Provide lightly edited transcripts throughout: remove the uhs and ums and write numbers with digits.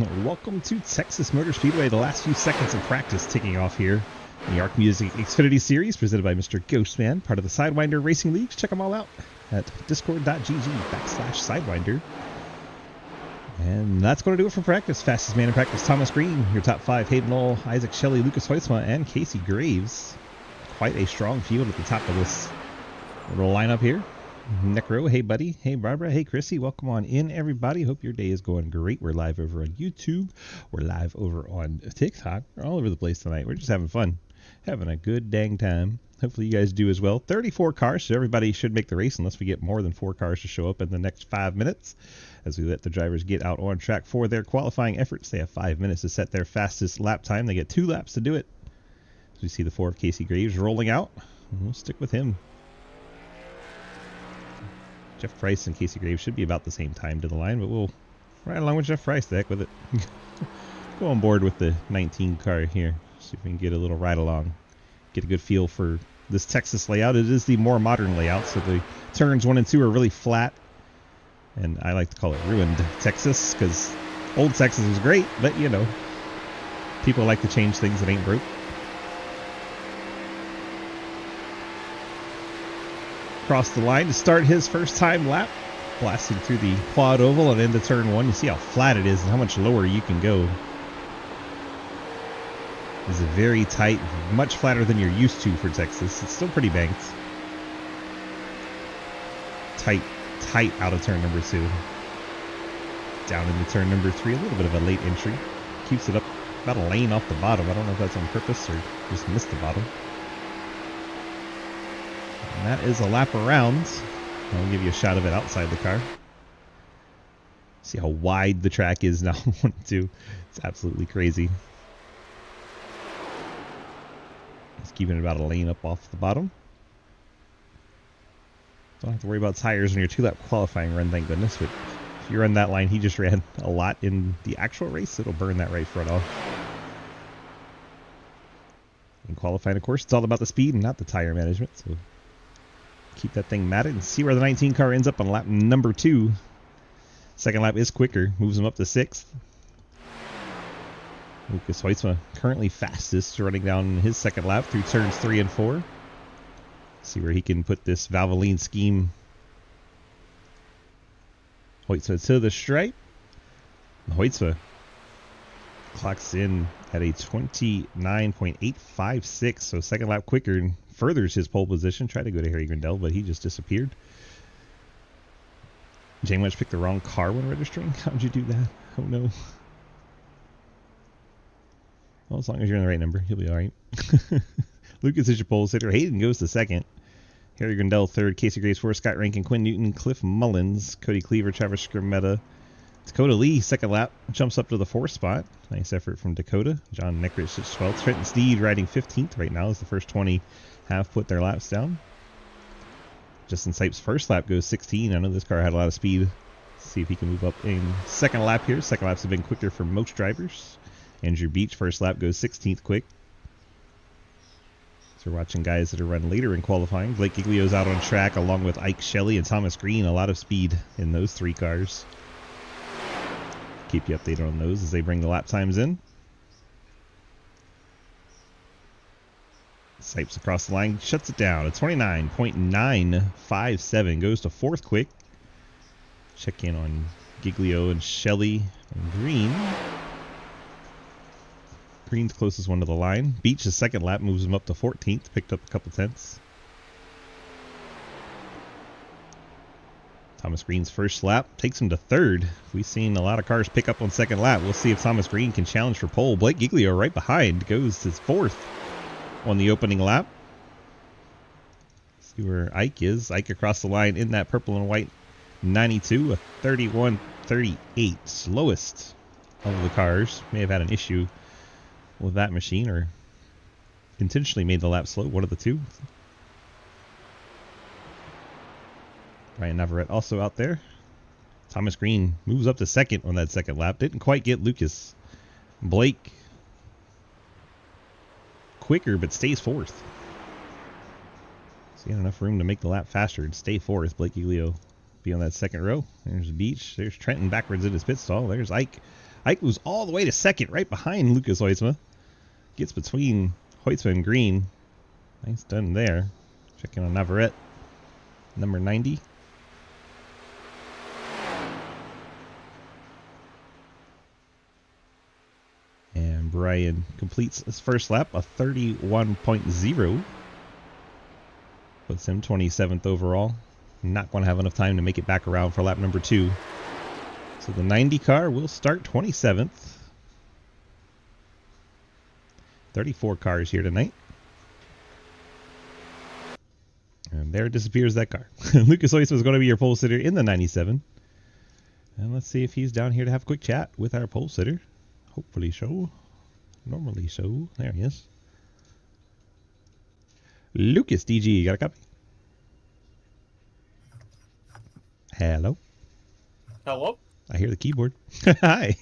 Welcome to Texas Motor Speedway. The last few seconds of practice ticking off here in the Arc Music Xfinity Series presented by Mr. Ghostman, part of the Sidewinder Racing Leagues. Check them all out at discord.gg/Sidewinder. And that's going to do it for practice. Fastest man in practice, Thomas Green. Your top five, Hayden Knoll, Isaac Shelley, Lucas Hoytsma, and Casey Graves. Quite a strong field at the top of this little lineup here. Necro, hey buddy, hey Barbara, hey Chrissy, welcome on in everybody. Hope your day is going great. We're live over on YouTube, we're live over on TikTok, we're all over the place tonight. We're just having fun, having a good dang time. Hopefully you guys do as well. 34 cars, so everybody should make the race unless we get more than 4 cars to show up in the next 5 minutes as we let the drivers get out on track for their qualifying efforts. They have 5 minutes to set their fastest lap time. They get 2 laps to do it. As we see the 4 of Casey Graves rolling out, we'll stick with him. Jeff Price and Casey Graves should be about the same time to the line, but we'll ride along with Jeff Price. The heck with it. Go on board with the 19 car here. See if we can get a little ride along. Get a good feel for this Texas layout. It is the more modern layout, so the turns 1 and 2 are really flat. And I like to call it ruined Texas, because old Texas was great, but you know, people like to change things that ain't broke. Across the line to start his first time lap, blasting through the quad oval and into turn 1. You see how flat it is and how much lower you can go. It's very tight, much flatter than you're used to for Texas. It's still pretty banked. Tight out of turn number 2. Down into turn number 3, a little bit of a late entry. Keeps it up about a lane off the bottom. I don't know if that's on purpose or just missed the bottom. And that is a lap around. I'll give you a shot of it outside the car. See how wide the track is now. 1 and 2. It's absolutely crazy. Just keeping it about a lane up off the bottom. Don't have to worry about tires on your 2-lap qualifying run, thank goodness. But if you run that line, he just ran a lot in the actual race. It'll burn that right front off. In qualifying, of course, it's all about the speed and not the tire management. So keep that thing matted and see where the 19 car ends up on lap number 2. Second lap is quicker, moves him up to 6th. Lucas Hoytsma currently fastest, running down his second lap through turns 3 and 4. See where he can put this Valvoline scheme. Hoytsma to the stripe. Hoytsma clocks in at a 29.856, so second lap quicker and furthers his pole position. Tried to go to Harry Grindell, but he just disappeared. Jane Welch picked the wrong car when registering. How'd you do that? Oh no. Well, as long as you're in the right number, you'll be alright. Lucas is your pole sitter. Hayden goes to second. Harry Grindell third. Casey Graves fourth. Scott Rankin, Quinn Newton, Cliff Mullins, Cody Cleaver, Travis Scrimmetta. Dakota Lee, second lap, jumps up to the 4th spot. Nice effort from Dakota. John Neckrich is 12th. Trenton Steed riding 15th right now as the first 20 have put their laps down. Justin Sipes' first lap goes 16. I know this car had a lot of speed. Let's see if he can move up in second lap here. Second laps have been quicker for most drivers. Andrew Beach, first lap goes 16th quick. So we're watching guys that are run later in qualifying. Blake Giglio's out on track along with Ike Shelley and Thomas Green. A lot of speed in those 3 cars. Keep you updated on those as they bring the lap times in. Sipes across the line, shuts it down. A 29.957 goes to 4th quick. Check in on Giglio and Shelley and Green. Green's closest one to the line. Beach's second lap moves him up to 14th, picked up a couple tenths. Thomas Green's first lap takes him to 3rd. We've seen a lot of cars pick up on second lap. We'll see if Thomas Green can challenge for pole. Blake Giglio right behind goes to 4th on the opening lap. See where Ike is. Ike across the line in that purple and white 92, a 31.38. Slowest of the cars. May have had an issue with that machine or intentionally made the lap slow. One of the two. Ryan Navarrete also out there. Thomas Green moves up to 2nd on that second lap. Didn't quite get Lucas. Blake quicker, but stays 4th. So he had enough room to make the lap faster and stay 4th. Blake Giglio be on that second row. There's Beach. There's Trenton backwards in his pit stall. There's Ike Ike moves all the way to second, right behind Lucas Hoytsma. Gets between Hoytsma and Green. Nice done there. Checking on Navarrete, number 90. And Brian completes his first lap, a 31.0. Puts him 27th overall. Not going to have enough time to make it back around for lap number 2. So the 90 car will start 27th. 34 cars here tonight. And there disappears that car. Lucas Hoytsma is going to be your pole sitter in the 97. And let's see if he's down here to have a quick chat with our pole sitter. Hopefully so. Normally so. There he is. Lucas, DG, you got a copy? Hello? Hello? I hear the keyboard. Hi.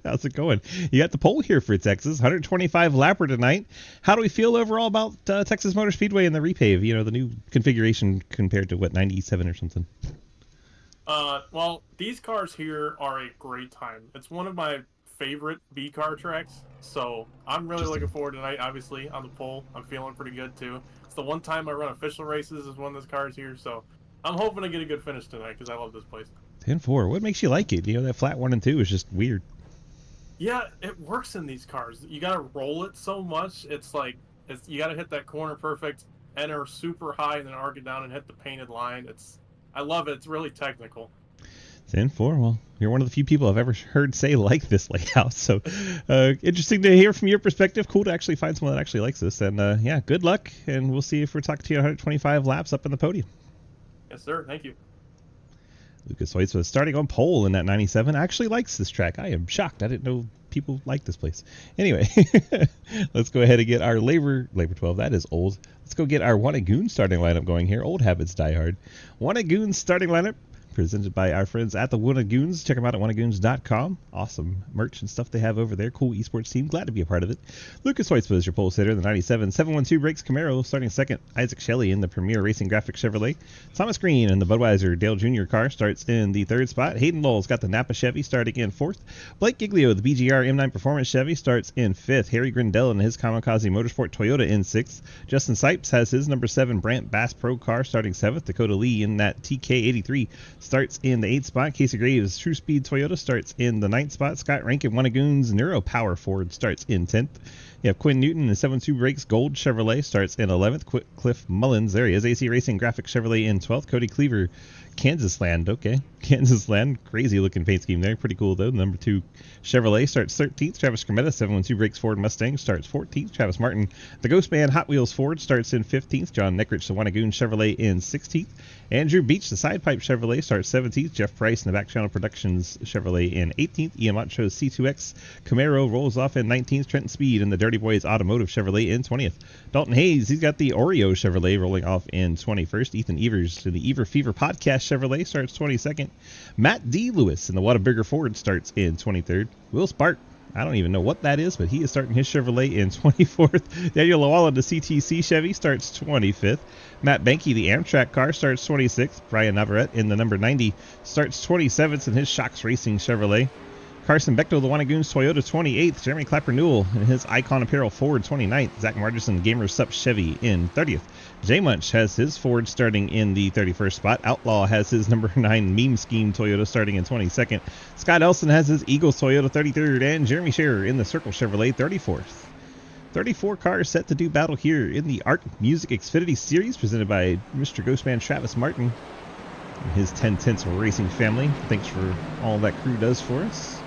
How's it going? You got the pole here for Texas. 125 lapper tonight. How do we feel overall about Texas Motor Speedway and the repave? You know, the new configuration compared to, what, 97 or something? Well, these cars here are a great time. It's one of my favorite B-car tracks, so I'm really looking forward tonight, obviously, on the pole. I'm feeling pretty good, too. It's the one time I run official races is one of those cars here, so I'm hoping to get a good finish tonight because I love this place. 10-4. What makes you like it? You know, that flat 1 and 2 is just weird. Yeah, it works in these cars. You gotta roll it so much. It's like, you gotta hit that corner perfect, enter super high, and then arc it down and hit the painted line. I love it. It's really technical. 10-4. Well, you're one of the few people I've ever heard say like this layout. So interesting to hear from your perspective. Cool to actually find someone that actually likes this. And yeah, good luck. And we'll see if we're talking to you 125 laps up in the podium. Yes, sir. Thank you. Lucas Hoytsma starting on pole in that 97. Actually likes this track. I am shocked. I didn't know people like this place. Anyway, let's go ahead and get our Labor 12. That is old. Let's go get our Wannagoon starting lineup going here. Old habits die hard. Wannagoon starting lineup presented by our friends at the Wannagoons. Check them out at wannagoons.com. Awesome merch and stuff they have over there. Cool esports team. Glad to be a part of it. Lucas Hoytsma is your pole sitter in the 97. 712 Brakes Camaro starting second. Isaac Shelley in the Premier Racing Graphics Chevrolet. Thomas Green in the Budweiser Dale Jr. car starts in the third spot. Hayden Lowell's got the Napa Chevy starting in fourth. Blake Giglio, the BGR M9 Performance Chevy, starts in fifth. Harry Grindell in his Kamikaze Motorsport Toyota in sixth. Justin Sipes has his number 7 Brandt Bass Pro car starting seventh. Dakota Lee in that TK83 starts in the 8th spot. Casey Graves True Speed Toyota starts in the 9th spot. Scott Rankin Wannagoon's Neuro Power Ford starts in 10th. You have Quinn Newton in the 7.2 Brakes Gold Chevrolet starts in 11th. Cliff Mullins, there he is, AC Racing Graphics Chevrolet in 12th. Cody Cleaver, Kansas Land, okay. Kansas Land, crazy looking paint scheme there. Pretty cool though. Number 2 Chevrolet starts 13th. Travis Cremetta, 712 Brakes Ford Mustang starts 14th. Travis Martin, the Ghost Man Hot Wheels Ford starts in 15th. John Neckrich, the Wannagoon Chevrolet in 16th. Andrew Beach, the Sidepipe Chevrolet starts 17th. Jeff Price in the Back Channel Productions Chevrolet in 18th. Ian Macho's C2X Camaro rolls off in 19th. Trenton Speed in the Dirty Boys Automotive Chevrolet in 20th. Dalton Hayes, he's got the Oreo Chevrolet rolling off in 21st. Ethan Evers in the Ever Fever Podcast Chevrolet starts 22nd. Matt D. Lewis in the Whataburger Ford starts in 23rd. Will Spark, I don't even know what that is, but he is starting his Chevrolet in 24th. Daniel Lawala, the CTC Chevy, starts 25th. Matt Banky, the Amtrak car, starts 26th. Brian Navarrete in the number 90 starts 27th in his Shocks Racing Chevrolet. Carson Bechtel, the Wannagoons Toyota, 28th. Jeremy Clapper Newell in his Icon Apparel Ford, 29th. Zach Margerson, Gamer Sup Chevy in 30th. J Munch has his Ford starting in the 31st spot. Outlaw has his number 9 Meme Scheme Toyota starting in 22nd. Scott Elson has his Eagles Toyota 33rd. And Jeremy Scherer in the Circle Chevrolet 34th. 34 cars set to do battle here in the Art Music Xfinity Series presented by Mr. Ghostman Travis Martin and his 10 Tenths Racing family. Thanks for all that crew does for us.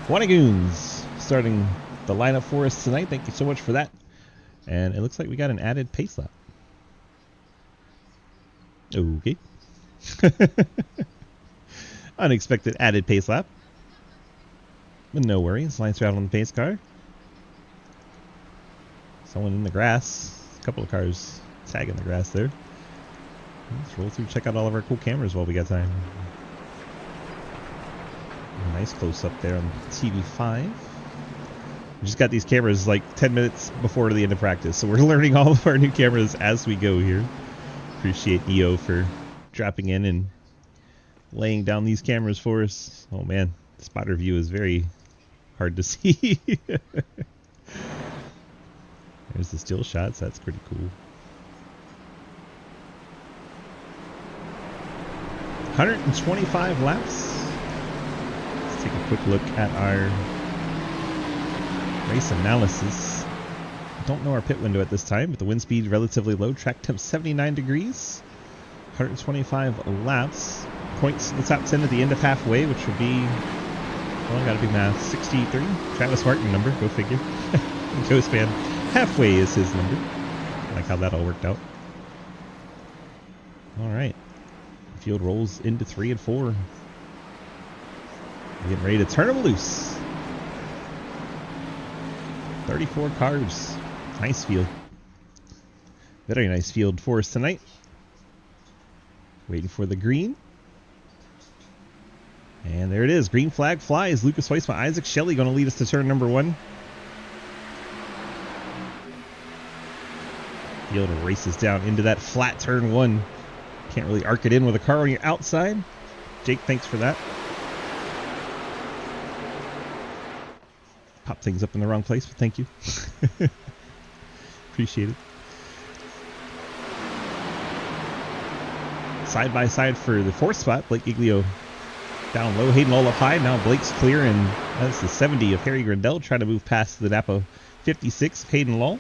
Wannagoons starting the lineup for us tonight. Thank you so much for that. And it looks like we got an added pace lap. Okay. Unexpected added pace lap. But no worries. Lines are out on the pace car. Someone in the grass. A couple of cars tagging the grass there. Let's roll through, check out all of our cool cameras while we got time. Nice close up there on TV5. We just got these cameras like 10 minutes before the end of practice, so we're learning all of our new cameras as we go here. Appreciate EO for dropping in and laying down these cameras for us. Oh man, the spotter view is very hard to see. There's the still shots. That's pretty cool. 125 laps. Let's take a quick look at our race analysis. Don't know our pit window at this time, but the wind speed relatively low. Track temp 79 degrees. 125 laps. Points in the top 10 at the end of halfway, which would be, well, gotta be math, 63. Travis Martin number, go figure. Joe's fan. Halfway is his number. I like how that all worked out. Alright. Field rolls into 3 and 4. We're getting ready to turn them loose. 34 cars. Nice field. Very nice field for us tonight. Waiting for the green. And there it is. Green flag flies. Lucas Huisma, Isaac Shelley going to lead us to turn number 1. Field races down into that flat turn 1. Can't really arc it in with a car on your outside. Jake, thanks for that. Pop things up in the wrong place, but thank you. Appreciate it. Side by side for the 4th spot, Blake Giglio down low, Hayden Lowell up high. Now Blake's clear, and that's the 70 of Harry Grindell trying to move past the Napa 56 of Hayden Lowell.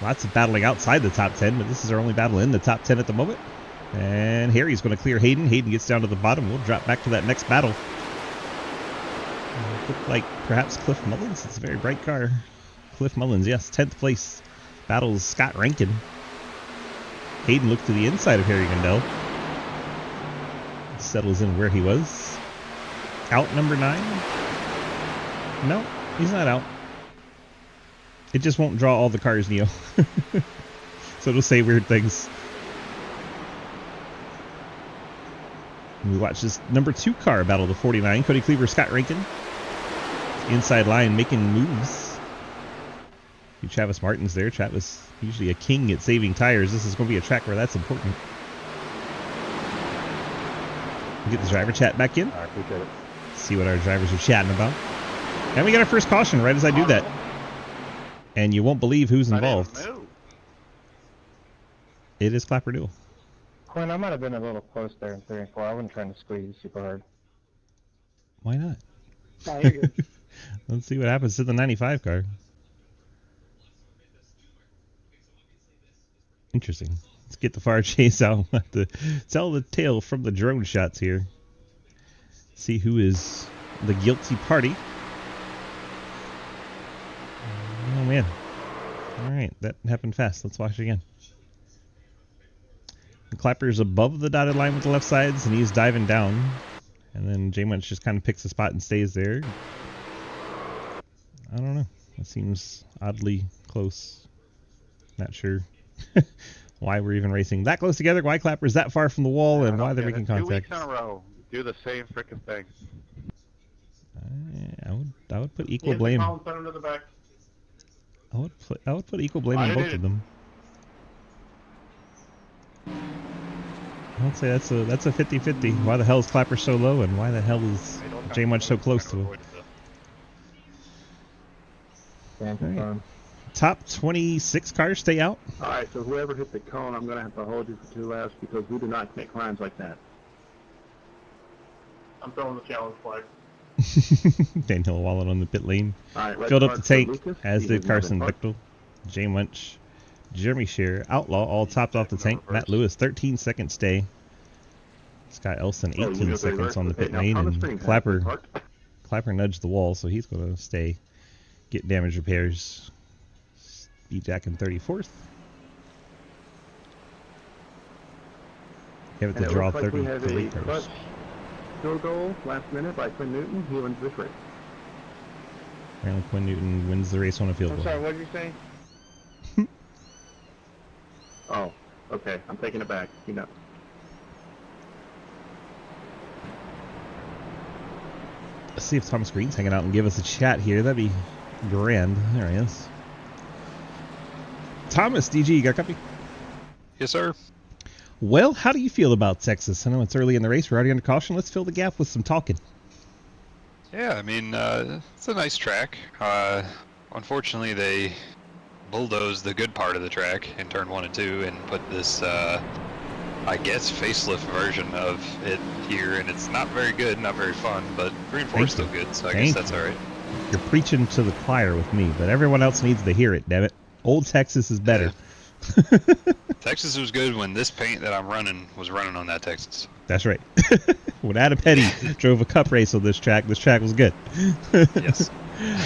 Lots of battling outside the top 10, but this is our only battle in the top 10 at the moment. And Harry's going to clear Hayden. Hayden gets down to the bottom. We'll drop back to that next battle. Look like perhaps Cliff Mullins. It's a very bright car. Cliff Mullins, yes, 10th place. Battles Scott Rankin. Hayden looked to the inside of Harry Grindell. Settles in where he was. Out number 9? No, he's not out. It just won't draw all the cars, Neo. So it'll say weird things. And we watch this number 2 car battle the 49. Cody Cleaver, Scott Rankin. Inside line making moves. Travis Martin's there. Travis usually a king at saving tires. This is going to be a track where that's important. We'll get the driver chat back in. I appreciate it. See what our drivers are chatting about. And we got our first caution right as I do that. And you won't believe who's involved. It is Clapper Duel. Quinn, I might have been a little close there in 3 and 4. I wasn't trying to squeeze super hard. Why not? No, you're good. Let's see what happens to the 95 car. Interesting. Let's get the fire chase out. We'll have to tell the tale from the drone shots here. See who is the guilty party. Oh man. Alright, that happened fast. Let's watch it again. The Clapper's above the dotted line with the left sides, and he's diving down. And then J Munch just kind of picks a spot and stays there. I don't know. That seems oddly close. Not sure why we're even racing that close together, why Clapper's that far from the wall, and why they're making contact. 2 weeks in a row, do the same freaking thing. I would put equal blame. I would put equal blame on both of them. I would say that's a 50-50. Why the hell is Clapper so low, and why the hell is J Munch so close to him? Right. Top 26 cars stay out. Alright, so whoever hit the cone, I'm going to have to hold you for 2 laps because we do not make lines like that. I'm throwing the challenge flag. Daniel Wallen on the pit lane. Right, filled up the tank, as did Carson Bechtel. J Munch, Jeremy Scheer, Outlaw, all topped off the tank. Matt Lewis, 13-second stay. Scott Elson, 18 seconds on the pit lane. And Clapper nudged the wall, so he's going to stay, get damage repairs. Speed Jack in 34th. You have it to draw 33 cars. Field goal last minute by Quinn Newton. He wins this race. Apparently Quinn Newton wins the race on a field goal. I'm sorry, what did you say? Oh, okay. I'm taking it back. You know. Let's see if Thomas Green's hanging out and give us a chat here. That'd be grand. There he is. Thomas, DG, you got a copy? Yes, sir. Well, how do you feel about Texas? I know it's early in the race. We're already under caution. Let's fill the gap with some talking. Yeah, I mean, it's a nice track. Unfortunately, they bulldozed the good part of the track in turn 1 and 2 and put this, I guess, facelift version of it here, and it's not very good, not very fun, but Green 4 is still good, so I guess that's alright. You're preaching to the choir with me, but everyone else needs to hear it, damn it. Old Texas is better. Yeah. Texas was good when this paint that I'm running was running on that Texas. That's right. When Adam Petty drove a cup race on this track was good. Yes.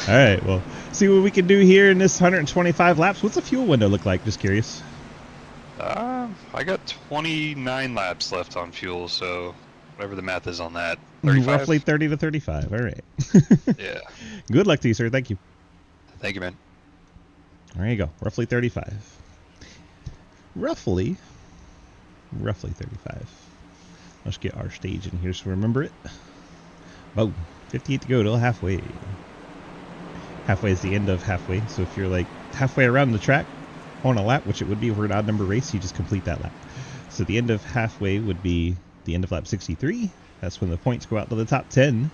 All right, well, see what we can do here in this 125 laps. What's the fuel window look like? Just curious. I got 29 laps left on fuel, so whatever the math is on that. 35? Roughly 30 to 35. All right. Yeah. Good luck to you, sir. Thank you. Thank you, man. There you go. Roughly 35. Roughly 35. Let's get our stage in here so remember it. Boom. 58 to go till halfway. Halfway is the end of halfway. So if you're like halfway around the track on a lap, which it would be for an odd number race, you just complete that lap. So the end of halfway would be the end of lap 63. That's when the points go out to the top 10.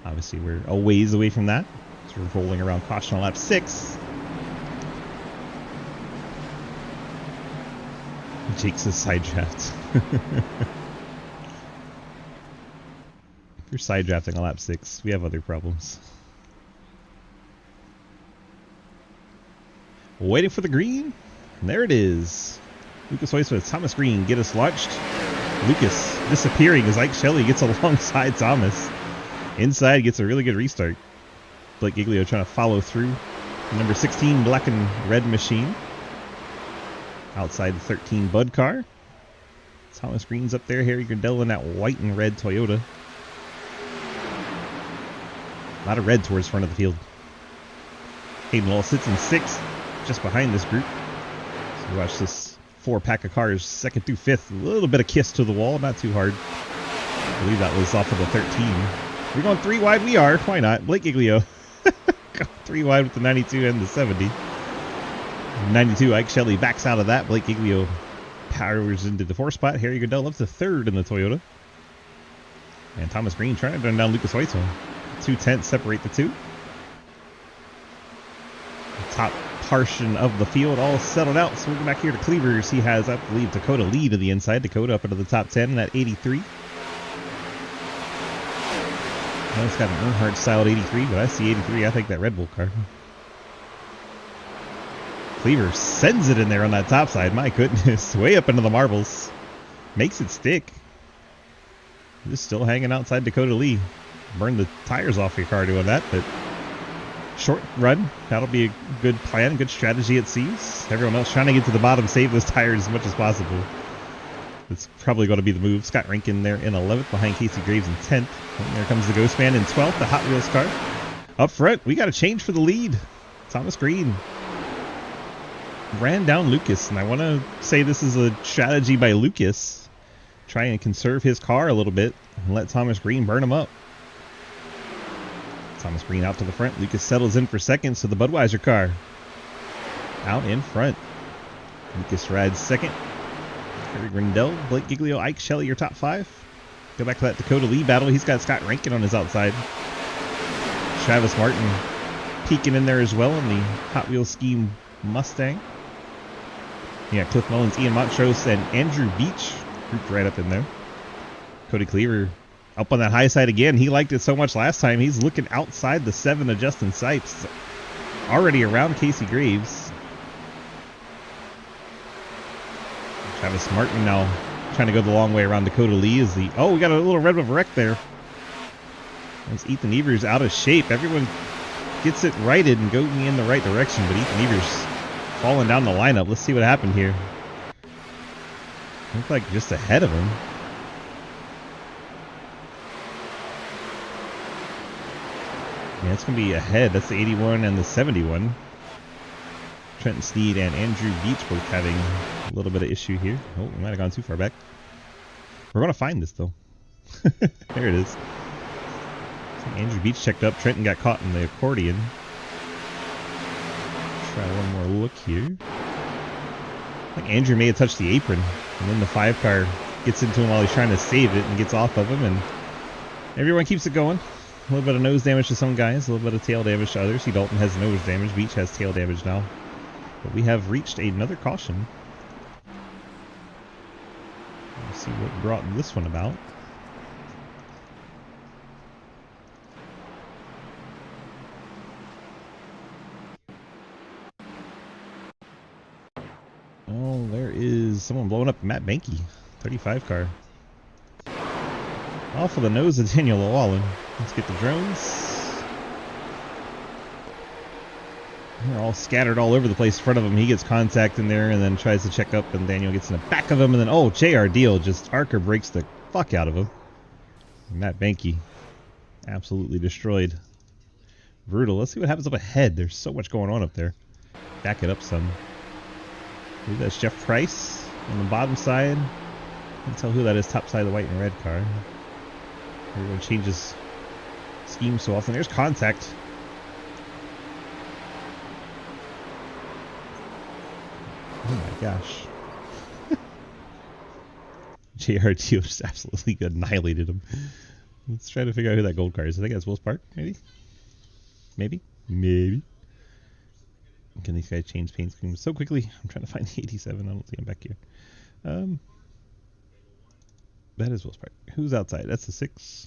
Obviously, we're a ways away from that. So we're rolling around caution on lap 6. Jake's a side draft. If you're side drafting on lap 6, we have other problems. Waiting for the green. And there it is. Lucas Hoyce with Thomas Green get us launched. Lucas disappearing as Ike Shelley gets alongside Thomas. Inside gets a really good restart. Blake Giglio trying to follow through. Number 16 black and red machine. Outside the 13 Bud car. Thomas Green's up there. Harry Grindell in that white and red Toyota. A lot of red towards the front of the field. Hayden Lowell sits in 6th, just behind this group. So watch this 4-pack of cars, 2nd through 5th. A little bit of kiss to the wall, not too hard. I believe that was off of the 13. We're going 3 wide. We are. Why not? Blake Giglio. 3 wide with the 92 and the 70. 92, Ike Shelley backs out of that. Blake Giglio powers into the 4th spot. Harry Goodell up to 3rd in the Toyota. And Thomas Green trying to run down Lucas Hoytzman. 2 tenths separate the two. The top portion of the field all settled out. So we'll go back here to Cleavers. He has, I believe, Dakota Lee to the inside. Dakota up into the top 10 at 83. Well, it's got an Earnhardt styled 83, but I see 83. I think that Red Bull car. Cleaver sends it in there on that top side. My goodness. Way up into the marbles. Makes it stick. Just still hanging outside Dakota Lee. Burn the tires off your car doing that, but short run. That'll be a good plan, good strategy it seems. Everyone else trying to get to the bottom, save those tires as much as possible. It's probably going to be the move. Scott Rankin there in 11th behind Casey Graves in 10th. And there comes the Ghost Man in 12th, the Hot Wheels car. Up front, we got a change for the lead. Thomas Green ran down Lucas, and I want to say this is a strategy by Lucas. Try and conserve his car a little bit and let Thomas Green burn him up. Thomas Green out to the front. Lucas settles in for 2nd, so the Budweiser car out in front. Lucas rides 2nd. Harry Grindell, Blake Giglio, Ike Shelley, your top 5. Go back to that Dakota Lee battle. He's got Scott Rankin on his outside. Travis Martin peeking in there as well in the Hot Wheels Scheme Mustang. You got Cliff Mullins, Ian Montrose, and Andrew Beach grouped right up in there. Cody Cleaver up on that high side again. He liked it so much last time. He's looking outside the 7 of Justin Sipes. Already around Casey Graves. Travis Martin now trying to go the long way around Dakota Lee. Is the we got a little red of a wreck there. As Ethan Evers out of shape. Everyone gets it righted and going in the right direction, but Ethan Evers falling down the lineup. Let's see what happened here. Looked like just ahead of him. Yeah, it's going to be ahead. That's the 81 and the 71. Trenton Sneed and Andrew Beach both having a little bit of issue here. Oh, we might have gone too far back. We're going to find this, though. There it is. So Andrew Beach checked up. Trenton got caught in the accordion. Try one more look here. I think Andrew may have touched the apron. And then the 5 car gets into him while he's trying to save it and gets off of him. And everyone keeps it going. A little bit of nose damage to some guys, a little bit of tail damage to others. See, Dalton has nose damage. Beach has tail damage now. But we have reached another caution. Let's see what brought this one about. Oh, there is someone blowing up Matt Banky, 35 car. Off of the nose of Daniel Llewellyn. Let's get the drones. They're all scattered all over the place in front of him. He gets contact in there and then tries to check up, and Daniel gets in the back of him, and then, oh, JR Deal just Archer breaks the fuck out of him. And Matt Banky absolutely destroyed. Brutal. Let's see what happens up ahead. There's so much going on up there. Back it up some. I believe that's Jeff Price on the bottom side. You can tell who that is, top side of the white and red car. Everyone changes scheme so often. There's contact. Oh my gosh. JRT just absolutely annihilated him. Let's try to figure out who that gold car is. I think that's Will Spark, maybe? Maybe? Maybe. Can these guys change paint schemes so quickly? I'm trying to find the 87. I don't see him back here. That is Will Spark. Who's outside? That's the 6.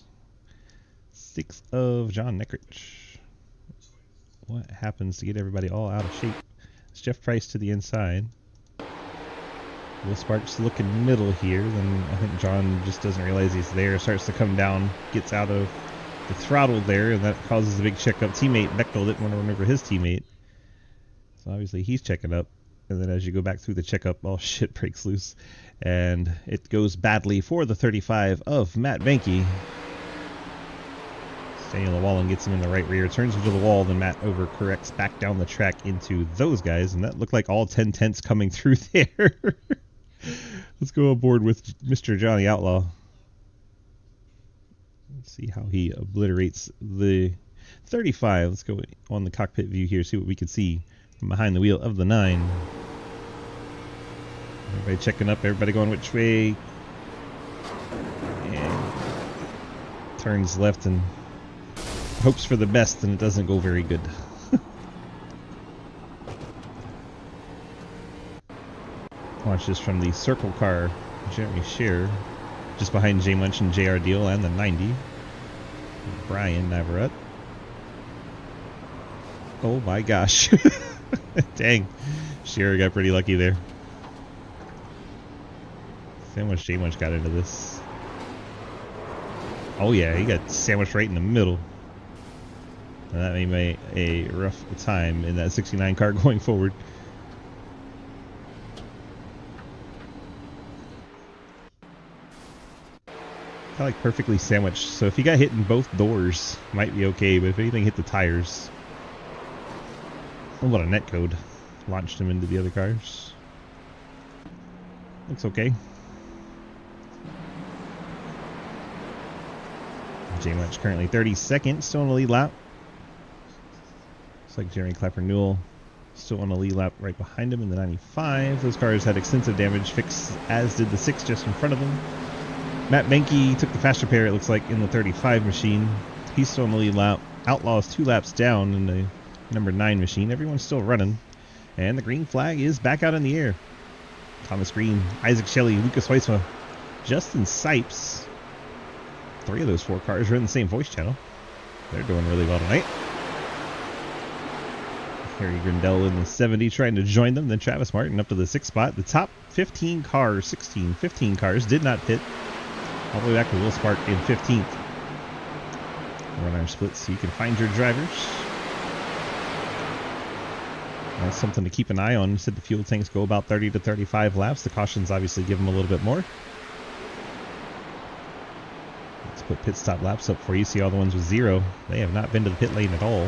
6 of John Neckrich. What happens to get everybody all out of shape? It's Jeff Price to the inside. Will Sparks looking middle here. Then I think John just doesn't realize he's there. Starts to come down. Gets out of the throttle there. And that causes a big checkup. Teammate Bechtel didn't want to run over his teammate. So obviously he's checking up. And then as you go back through the checkup, all shit breaks loose. And it goes badly for the 35 of Matt Banky. Daniel Llewellyn gets him in the right rear, turns into the wall, then Matt overcorrects back down the track into those guys, and that looked like all 10 tenths coming through there. Let's go aboard with Mr. Johnny Outlaw. Let's see how he obliterates the 35. Let's go on the cockpit view here, see what we can see from behind the wheel of the 9. Everybody checking up, everybody going which way. And turns left and hopes for the best, and it doesn't go very good. Watch this from the circle car, Jeremy Scheer, just behind J Munch and JR Deal and the 90. Brian Navarrete. Oh my gosh. Dang. Scheer got pretty lucky there. See how much J Munch got into this. Oh yeah, he got sandwiched right in the middle. And that made me a rough time in that 69 car going forward. Kind of like perfectly sandwiched. So if he got hit in both doors, might be okay. But if anything hit the tires, oh, what a net code. Launched him into the other cars. Looks okay. J-Munch currently 32nd, still on the lead lap. Looks like Jeremy Clapper Newell still on a lead lap right behind him in the 95. Those cars had extensive damage fixed, as did the 6 just in front of them. Matt Banky took the faster pair, it looks like, in the 35 machine. He's still on the lead lap. Outlaw is 2 laps down in the number 9 machine. Everyone's still running. And the green flag is back out in the air. Thomas Green, Isaac Shelley, Lucas Huisma, Justin Sipes. 3 of those 4 cars are in the same voice channel. They're doing really well tonight. Harry Grindell in the 70 trying to join them. Then Travis Martin up to the 6th spot. The top 15 cars, 15 cars did not pit. All the way back to Will Spark in 15th. Run our splits so you can find your drivers. That's something to keep an eye on. You said the fuel tanks go about 30 to 35 laps. The cautions obviously give them a little bit more. Let's put pit stop laps up for you. See all the ones with 0. They have not been to the pit lane at all.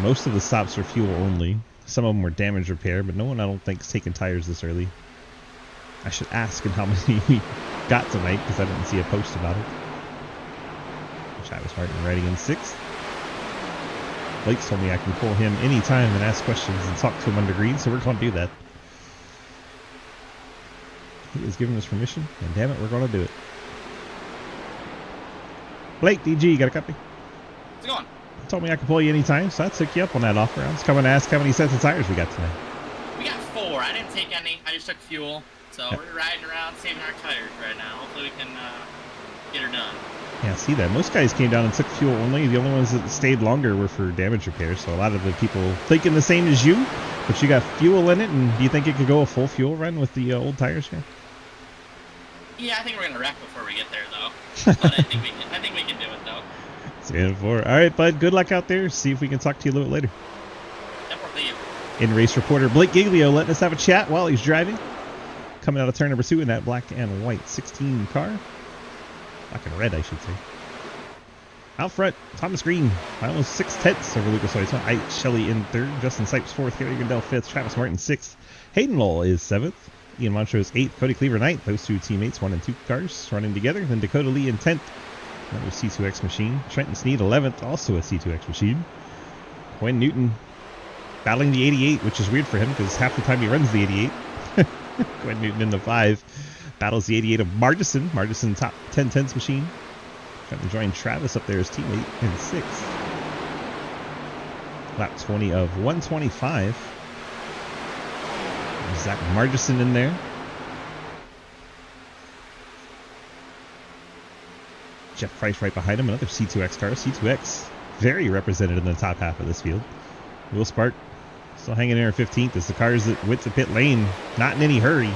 Most of the stops are fuel only. Some of them were damage repair, but no one I don't think is taking tires this early. I should ask him how many we got tonight because I didn't see a post about it. Travis Martin riding in 6th. Blake's told me I can pull him anytime and ask questions and talk to him under green, so we're going to do that. He has given us permission, and damn it, we're going to do it. Blake, DG, you got a copy? How's it going? You told me I could pull you anytime, so I took you up on that offer. I was coming to ask how many sets of tires we got tonight. We got 4. I didn't take any. I just took fuel. So Yeah. we're riding around saving our tires right now. Hopefully we can get her done. Yeah, see that. Most guys came down and took fuel only. The only ones that stayed longer were for damage repairs. So a lot of the people thinking the same as you, but you got fuel in it. And do you think it could go a full fuel run with the old tires here? Yeah, I think we're gonna wreck before we get there, though. But I think we can do it, though. 3 All right, bud. Good luck out there. See if we can talk to you a little bit later. Definitely. In-race reporter Blake Giglio letting us have a chat while he's driving. Coming out of turn number 2 in that black and white 16 car. Black and red, I should say. Out front, Thomas Green. Almost 6 tenths over Lucas Hoytman. Ike Shelley in 3rd. Justin Sipes 4th. Gary Gandell 5th. Travis Martin 6th. Hayden Lowell is 7th. Ian Montrose 8th. Cody Cleaver 9th. Those two teammates, 1 and 2 cars, running together. Then Dakota Lee in 10th. Another C2X machine. Trenton Sneed 11th. Also a C2X machine. Quinn Newton battling the 88, which is weird for him because half the time he runs the 88. Quinn Newton in the 5. Battles the 88 of Margison. Margison top 10 tenths machine. Trying to join Travis up there as teammate in 6th. Lap 20 of 125. There's Zach Margison in there. Jeff Price right behind him. Another C2X car. C2X very represented in the top half of this field. Will Spark still hanging in there 15th as the cars that went to pit lane not in any hurry.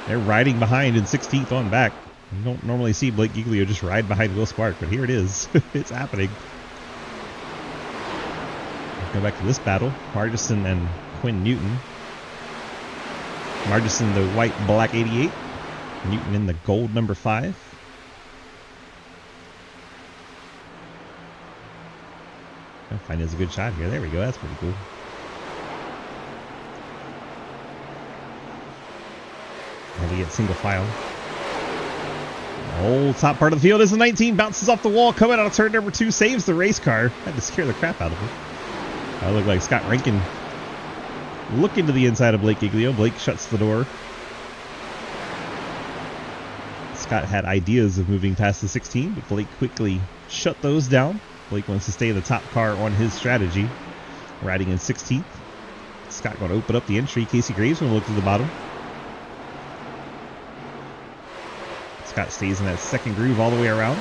They're riding behind in 16th on back. You don't normally see Blake Giglio just ride behind Will Spark, but here it is. It's happening. Go back to this battle. Margison and Quinn Newton. Margison the white black 88. Newton in the gold number 5. I find it's a good shot here. There we go. That's pretty cool. And we get single file. The whole top part of the field is the 19. Bounces off the wall. Coming out of turn number 2. Saves the race car. Had to scare the crap out of him. That looked like Scott Rankin. Look into the inside of Blake Giglio. Blake shuts the door. Scott had ideas of moving past the 16, but Blake quickly shut those down. Blake wants to stay in the top car on his strategy. Riding in 16th. Scott going to open up the entry. Casey Graves going to look to the bottom. Scott stays in that second groove all the way around.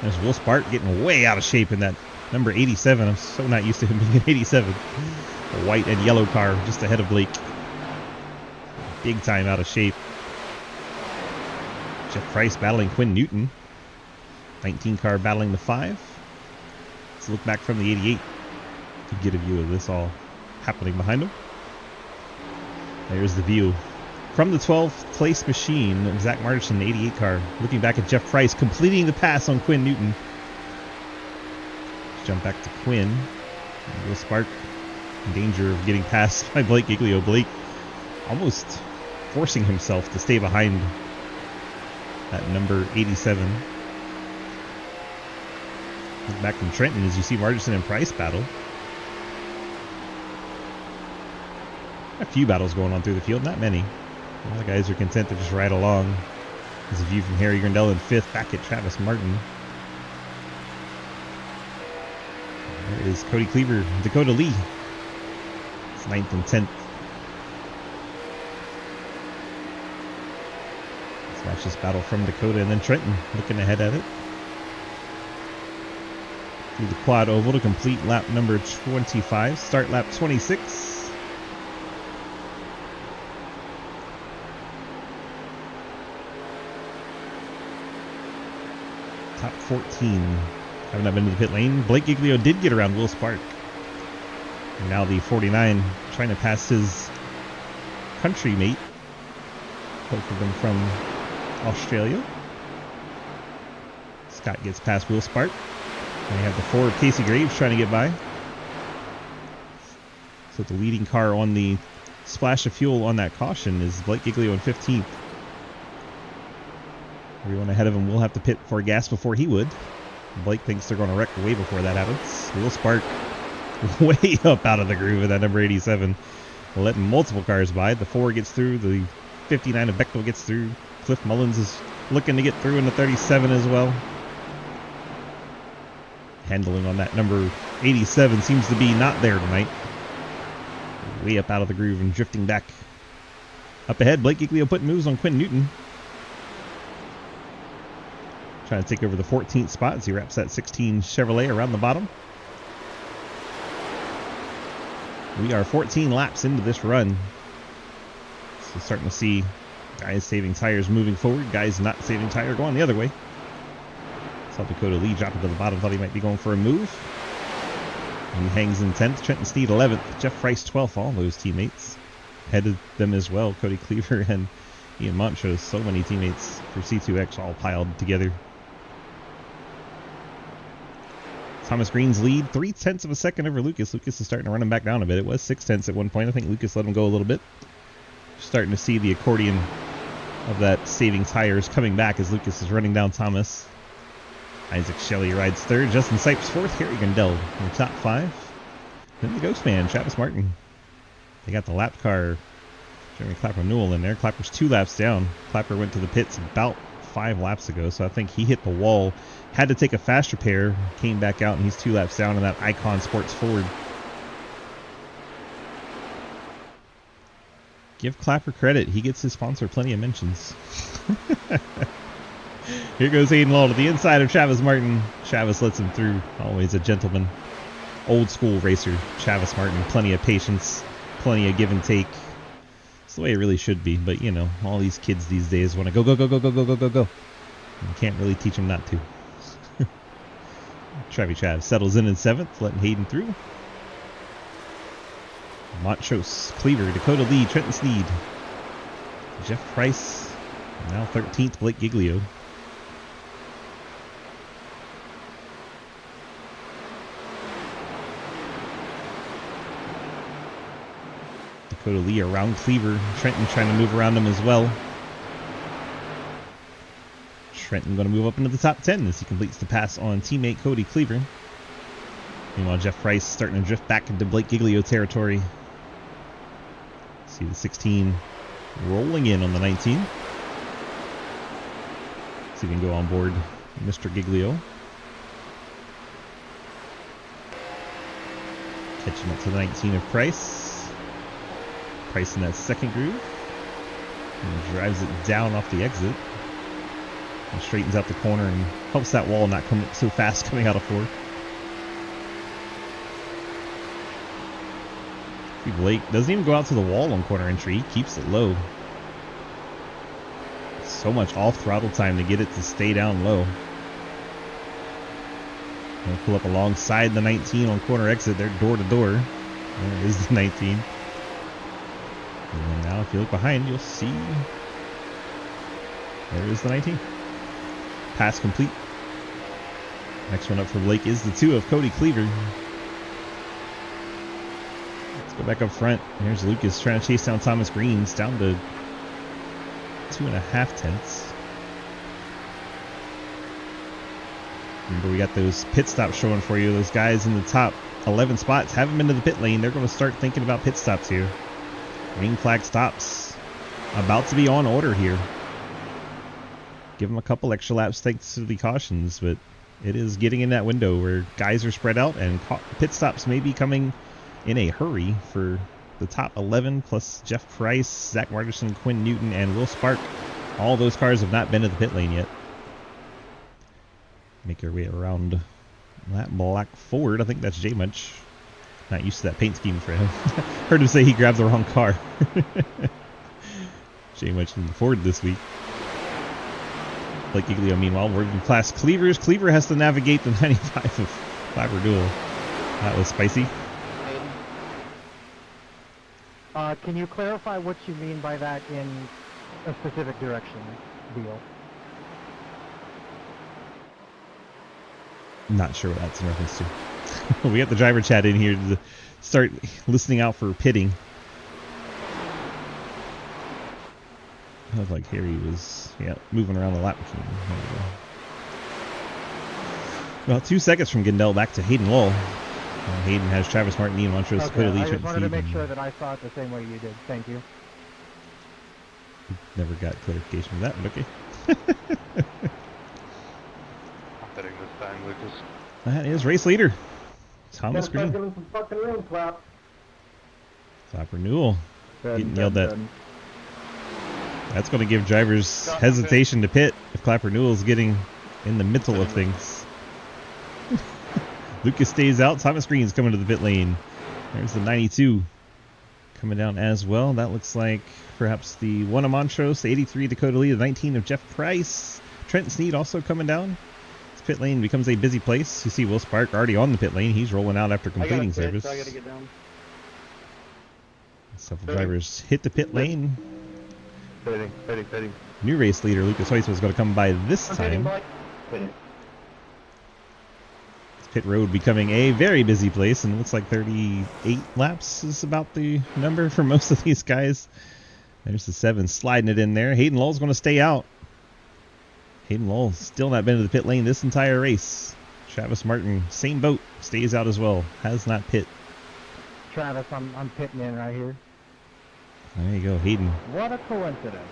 There's Will Spark getting way out of shape in that number 87. I'm so not used to him being an 87. A white and yellow car just ahead of Blake. Big time out of shape. Jeff Price battling Quinn Newton. 19 car battling the 5. Let's look back from the 88 to get a view of this all happening behind him. There's the view from the 12th place machine. Zach Martin, the 88 car, looking back at Jeff Price completing the pass on Quinn Newton. Let's jump back to Quinn. Will Spark in danger of getting passed by Blake Giglio. Blake almost forcing himself to stay behind that number 87. Back from Trenton as you see Margison and Price battle. A few battles going on through the field, not many. A lot of guys are content to just ride along. There's a view from Harry Grandell in 5th, back at Travis Martin. There is Cody Cleaver, Dakota Lee. It's 9th and 10th. Let's watch this battle from Dakota and then Trenton looking ahead at it. Through the quad oval to complete lap number 25. Start lap 26. Top 14. Having not been to the pit lane. Blake Giglio did get around Will Spark. And now the 49 trying to pass his country mate. Both of them from Australia. Scott gets past Will Spark. And we have the 4 of Casey Graves trying to get by. So the leading car on the splash of fuel on that caution is Blake Giglio in 15th. Everyone ahead of him will have to pit for gas before he would. Blake thinks they're going to wreck way before that happens. Will Spark way up out of the groove of that number 87. Letting multiple cars by. The 4 gets through. The 59 of Bechtel gets through. Cliff Mullins is looking to get through in the 37 as well. Handling on that number 87 seems to be not there tonight. Way up out of the groove and drifting back. Up ahead, Blake Giglio putting moves on Quinn Newton. Trying to take over the 14th spot as he wraps that 16 Chevrolet around the bottom. We are 14 laps into this run. So starting to see guys saving tires moving forward, guys not saving tire going the other way. South Dakota Lee dropping to the bottom, thought he might be going for a move. He hangs in 10th, Trenton Sneed 11th, Jeff Price 12th, all those teammates. Headed them as well, Cody Cleaver and Ian Montrose. So many teammates for C2X all piled together. Thomas Green's lead, 0.3 of a second over Lucas. Lucas is starting to run him back down a bit. It was 0.6 at one point. I think Lucas let him go a little bit. Starting to see the accordion of that saving tires coming back as Lucas is running down Thomas. Isaac Shelley rides third. Justin Sipes fourth. Harry Gundel in the top 5. Then the Ghost Man, Travis Martin. They got the lap car, Jeremy Clapper Newell in there. Clapper's 2 laps down. Clapper went to the pits about 5 laps ago, so I think he hit the wall. Had to take a fast repair, came back out, and he's 2 laps down in that Icon Sports Ford. Give Clapper credit. He gets his sponsor plenty of mentions. Here goes Aiden Law to the inside of Travis Martin. Travis lets him through. Always a gentleman. Old school racer. Travis Martin. Plenty of patience. Plenty of give and take. It's the way it really should be. But, you know, all these kids these days want to go, go, go, go, go, go, go, go, go. You can't really teach them not to. Travy Trav settles in 7th, letting Hayden through. Montrose, Cleaver, Dakota Lee, Trenton Sneed. Jeff Price, now 13th, Blake Giglio. Dakota Lee around Cleaver. Trenton trying to move around him as well. Trenton going to move up into the top 10 as he completes the pass on teammate Cody Cleaver. Meanwhile, Jeff Price starting to drift back into Blake Giglio territory. See the 16 rolling in on the 19. See if we can go on board Mr. Giglio. Catching up to the 19 of Price. Price in that second groove. And drives it down off the exit. And straightens out the corner and helps that wall not come up so fast coming out of 4. Blake doesn't even go out to the wall on corner entry. He keeps it low. So much off throttle time to get it to stay down low. Gonna pull up alongside the 19 on corner exit. They're door to door. There is the 19. And now if you look behind, you'll see there is the 19. Pass complete. Next one up for Blake is the 2 of Cody Cleaver. Go back up front. Here's Lucas trying to chase down Thomas Green's down to 2.5 tenths. Remember, we got those pit stops showing for you. Those guys in the top 11 spots haven't been to the pit lane. They're going to start thinking about pit stops here. Green flag stops about to be on order here. Give them a couple extra laps thanks to the cautions, but it is getting in that window where guys are spread out and pit stops may be coming in a hurry for the top 11 plus Jeff Price, Zach Marterson, Quinn Newton, and Will Spark. All those cars have not been to the pit lane yet. Make our way around that black Ford. I think that's J Munch. Not used to that paint scheme for him. Heard him say he grabbed the wrong car. J Munch in the Ford this week. Blake Giglio, meanwhile, working class Cleavers. Cleaver has to navigate the 95 of Clapper Duel. That was spicy. Can you clarify what you mean by that in a specific direction, deal? Not sure what that's in reference to. We got the driver chat in here to start listening out for pitting. I was like Harry was, moving around the lap machine. About 2 seconds from Gindel back to Hayden Lowell. Hayden has Travis Martin, Ian Montrose, Dakota Lee. I just wanted to make sure that I saw it the same way you did. Thank you. Never got clarification of that, but okay. I'm betting this time, Lucas. That is race leader Thomas Gotta start Green. giving some fucking room, Clap. Top renewal. Getting yelled at. Dun. That's going to give drivers hesitation to pit if Clapper Newell's getting in the middle of things. Lucas stays out. Thomas Green's coming to the pit lane. There's the 92 coming down as well. That looks like perhaps the 1 of Montrose, the 83 Dakota Lee, the 19 of Jeff Price. Trent Sneed also coming down. This pit lane becomes a busy place. You see Will Spark already on the pit lane. He's rolling out after completing service. So I gotta get down. Several drivers hit the pit lane. Fitting. New race leader Lucas Hoyt was going to come by this time. Fitting. Pit road becoming a very busy place, and it looks like 38 laps is about the number for most of these guys. There's the 7 sliding it in there. Hayden Lowell's going to stay out. Hayden Lowell still not been to the pit lane this entire race. Travis Martin, same boat, stays out as well. Has not pit. Travis, I'm pitting in right here. There you go, Hayden. What a coincidence.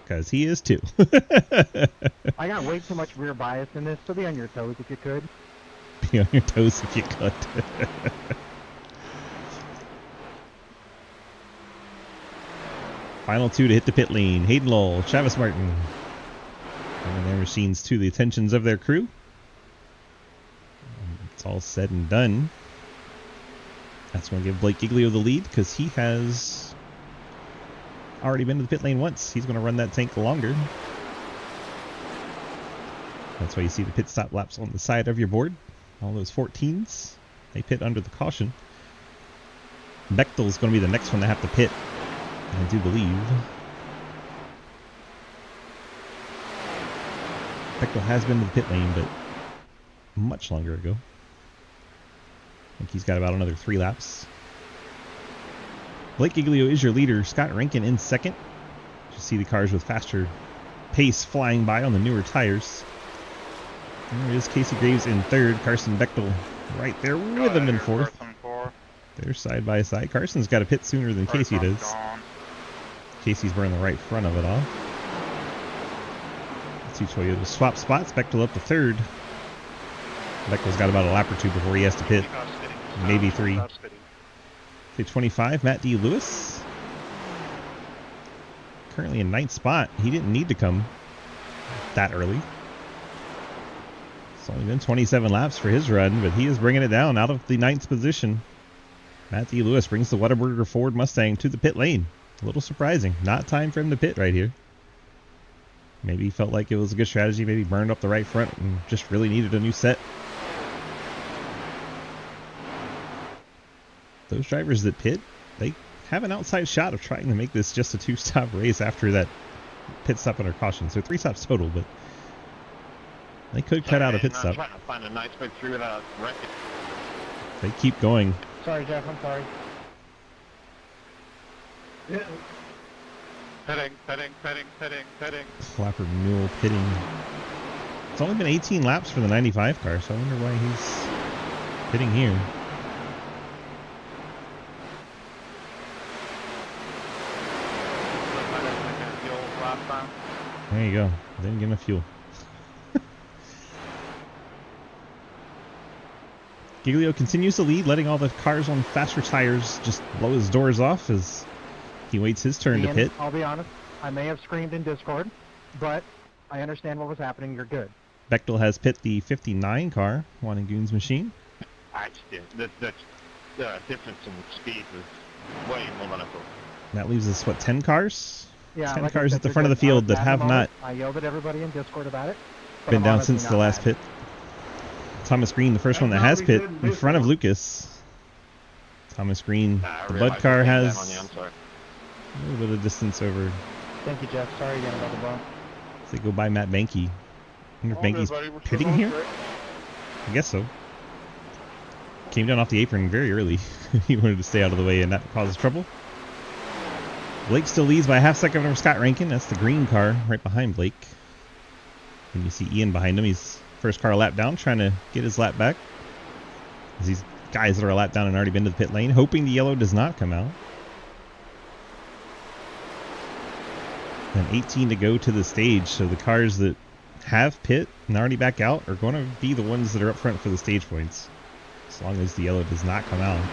Because he is too. I got way too much rear bias in this, so be on your toes if you could. Be on your toes if you could. Final 2 to hit the pit lane. Hayden Lowell, Travis Martin. Bringing their machines to the attentions of their crew. It's all said and done. That's going to give Blake Giglio the lead because he has already been to the pit lane once. He's going to run that tank longer. That's why you see the pit stop laps on the side of your board. All those 14s, they pit under the caution. Bechtel's going to be the next one to have to pit, I do believe. Bechtel has been to the pit lane, but much longer ago. I think he's got about another 3 laps. Blake Giglio is your leader. Scott Rankin in second. You see the cars with faster pace flying by on the newer tires. There is Casey Graves in third. Carson Bechtel right there with him in fourth. They're side by side. Carson's got to pit sooner than Casey does. Casey's burning the right front of it off. Let's see Toyota swap spots. Bechtel up to third. Bechtel's got about a lap or 2 before he has to pit. Maybe 3. Okay, 25, Matt D. Lewis. Currently in 9th spot. He didn't need to come that early. It's only been 27 laps for his run, but he is bringing it down out of the 9th position. Matt D. Lewis brings the Whataburger Ford Mustang to the pit lane. A little surprising. Not time for him to pit right here. Maybe he felt like it was a good strategy. Maybe burned up the right front and just really needed a new set. Those drivers that pit, they have an outside shot of trying to make this just a 2-stop race after that pit stop under caution. So 3 stops total, but they could cut out a pit stop. I'm trying to find a nice way through without wrecking. They keep going. Sorry, Jeff, I'm sorry. Petting. Clapper Mule pitting. It's only been 18 laps for the 95 car, so I wonder why he's pitting here. There you go. Didn't get enough fuel. Giglio continues to lead, letting all the cars on faster tires just blow his doors off as he waits his turn to pit. I'll be honest, I may have screamed in Discord, but I understand what was happening. You're good. Bechtel has pit the 59 car, Juan and Goon's machine. The difference in speed was way more than I thought. That leaves us, what, 10 cars? Yeah, 10 like cars I said, at the you're front of the good. field that At have the not moment, I yelled at everybody in Discord about it. but been I'm down honestly since the not last mad. pit. Thomas Green, the first one that has pit in front of Lucas. Thomas Green, the Bud car has a little bit of distance over. Thank you, Jeff. Sorry again about the bump. They go by Matt Banky. I wonder if Banky's pitting here? I guess so. Came down off the apron very early. He wanted to stay out of the way and not cause trouble. Blake still leads by a half second over Scott Rankin. That's the green car right behind Blake. And you see Ian behind him. He's first car lap down, trying to get his lap back. These guys that are a lap down and already been to the pit lane, hoping the yellow does not come out. And 18 to go to the stage, so the cars that have pit and already back out are going to be the ones that are up front for the stage points, as long as the yellow does not come out.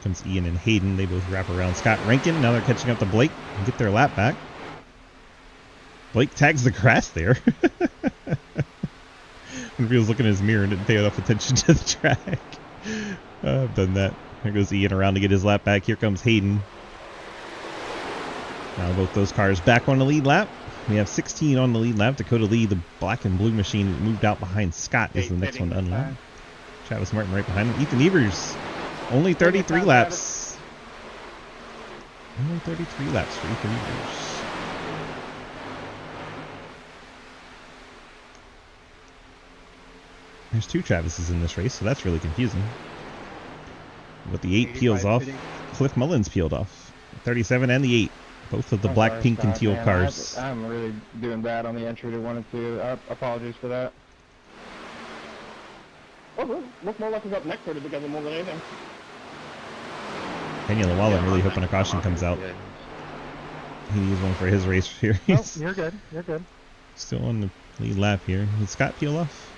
Comes Ian and Hayden. They both wrap around Scott Rankin. Now they're catching up to Blake and get their lap back. Blake tags the grass there. When he was looking in his mirror and didn't pay enough attention to the track. I've done that. There goes Ian around to get his lap back. Here comes Hayden. Now both those cars back on the lead lap. We have 16 on the lead lap. Dakota Lee, the black and blue machine that moved out behind Scott, is the next one to unlap. Travis Martin right behind him. Ethan Evers, only 33 laps. Only 33 laps for Ethan Evers. There's 2 Travises in this race, so that's really confusing. But the 8 peels off. Cliff Mullins peeled off. 37 and the 8. Both of the black, pink, and teal cars. I'm really doing bad on the entry to 1 and 2. Apologies for that. Oh, look more like we got next to it together more than anything. Daniel Llewellyn really hoping a caution comes out. He needs one for his race here. Oh, you're good. You're good. Still on the lead lap here. Did Scott peel off?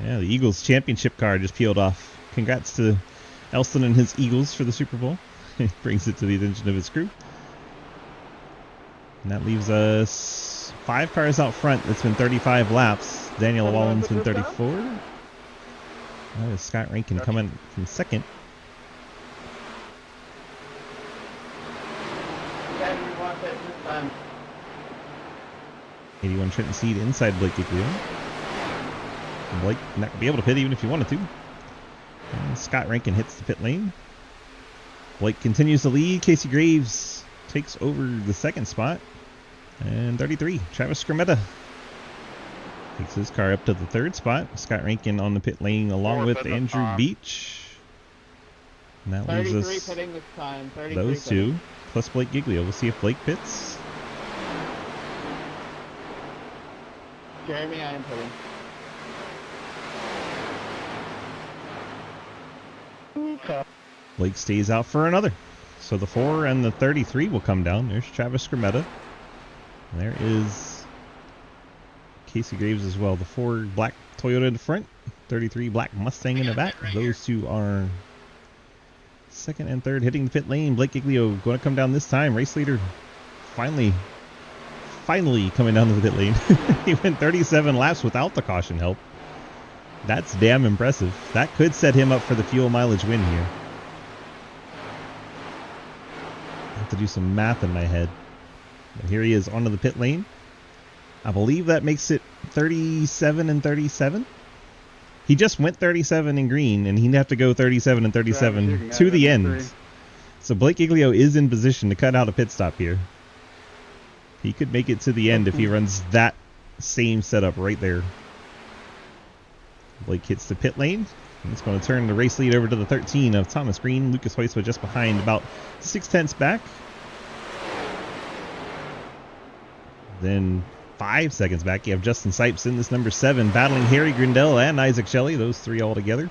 Yeah, the Eagles championship car just peeled off. Congrats to Elston and his Eagles for the Super Bowl. He brings it to the attention of his crew. And that leaves us 5 cars out front. It's been 35 laps. Daniel Llewellyn's been 34. That is Scott Rankin coming from second. 81 Trenton Seed inside Blake Giglio. Blake not going to be able to pit even if he wanted to. And Scott Rankin hits the pit lane. Blake continues to lead. Casey Graves takes over the second spot. And 33, Travis Scrimmetta takes his car up to the 3rd spot. Scott Rankin on the pit lane along with Andrew Beach. And that leaves us those 2, plus Blake Giglio. We'll see if Blake pits. Jeremy, I am pitting. Blake stays out for another. So the 4 and the 33 will come down. There's Travis Scrimmetta. There is Casey Graves as well. The 4 black Toyota in the front, 33 black Mustang in the back. Those 2 are 2nd and 3rd hitting the pit lane. Blake Giglio going to come down this time. Race leader finally coming down to the pit lane. He went 37 laps without the caution help. That's damn impressive. That could set him up for the fuel mileage win here. I have to do some math in my head. But here he is onto the pit lane. I believe that makes it 37 and 37. He just went 37 in green, and he'd have to go 37 and 37 to the end. So Blake Giglio is in position to cut out a pit stop here. He could make it to the end if he runs that same setup right there. Blake hits the pit lane. And it's going to turn the race lead over to the 13 of Thomas Green. Lucas Hoysma just behind, about 6/10 back. Then 5 seconds back, you have Justin Sipes in this number 7, battling Harry Grindell and Isaac Shelley. Those 3 all together.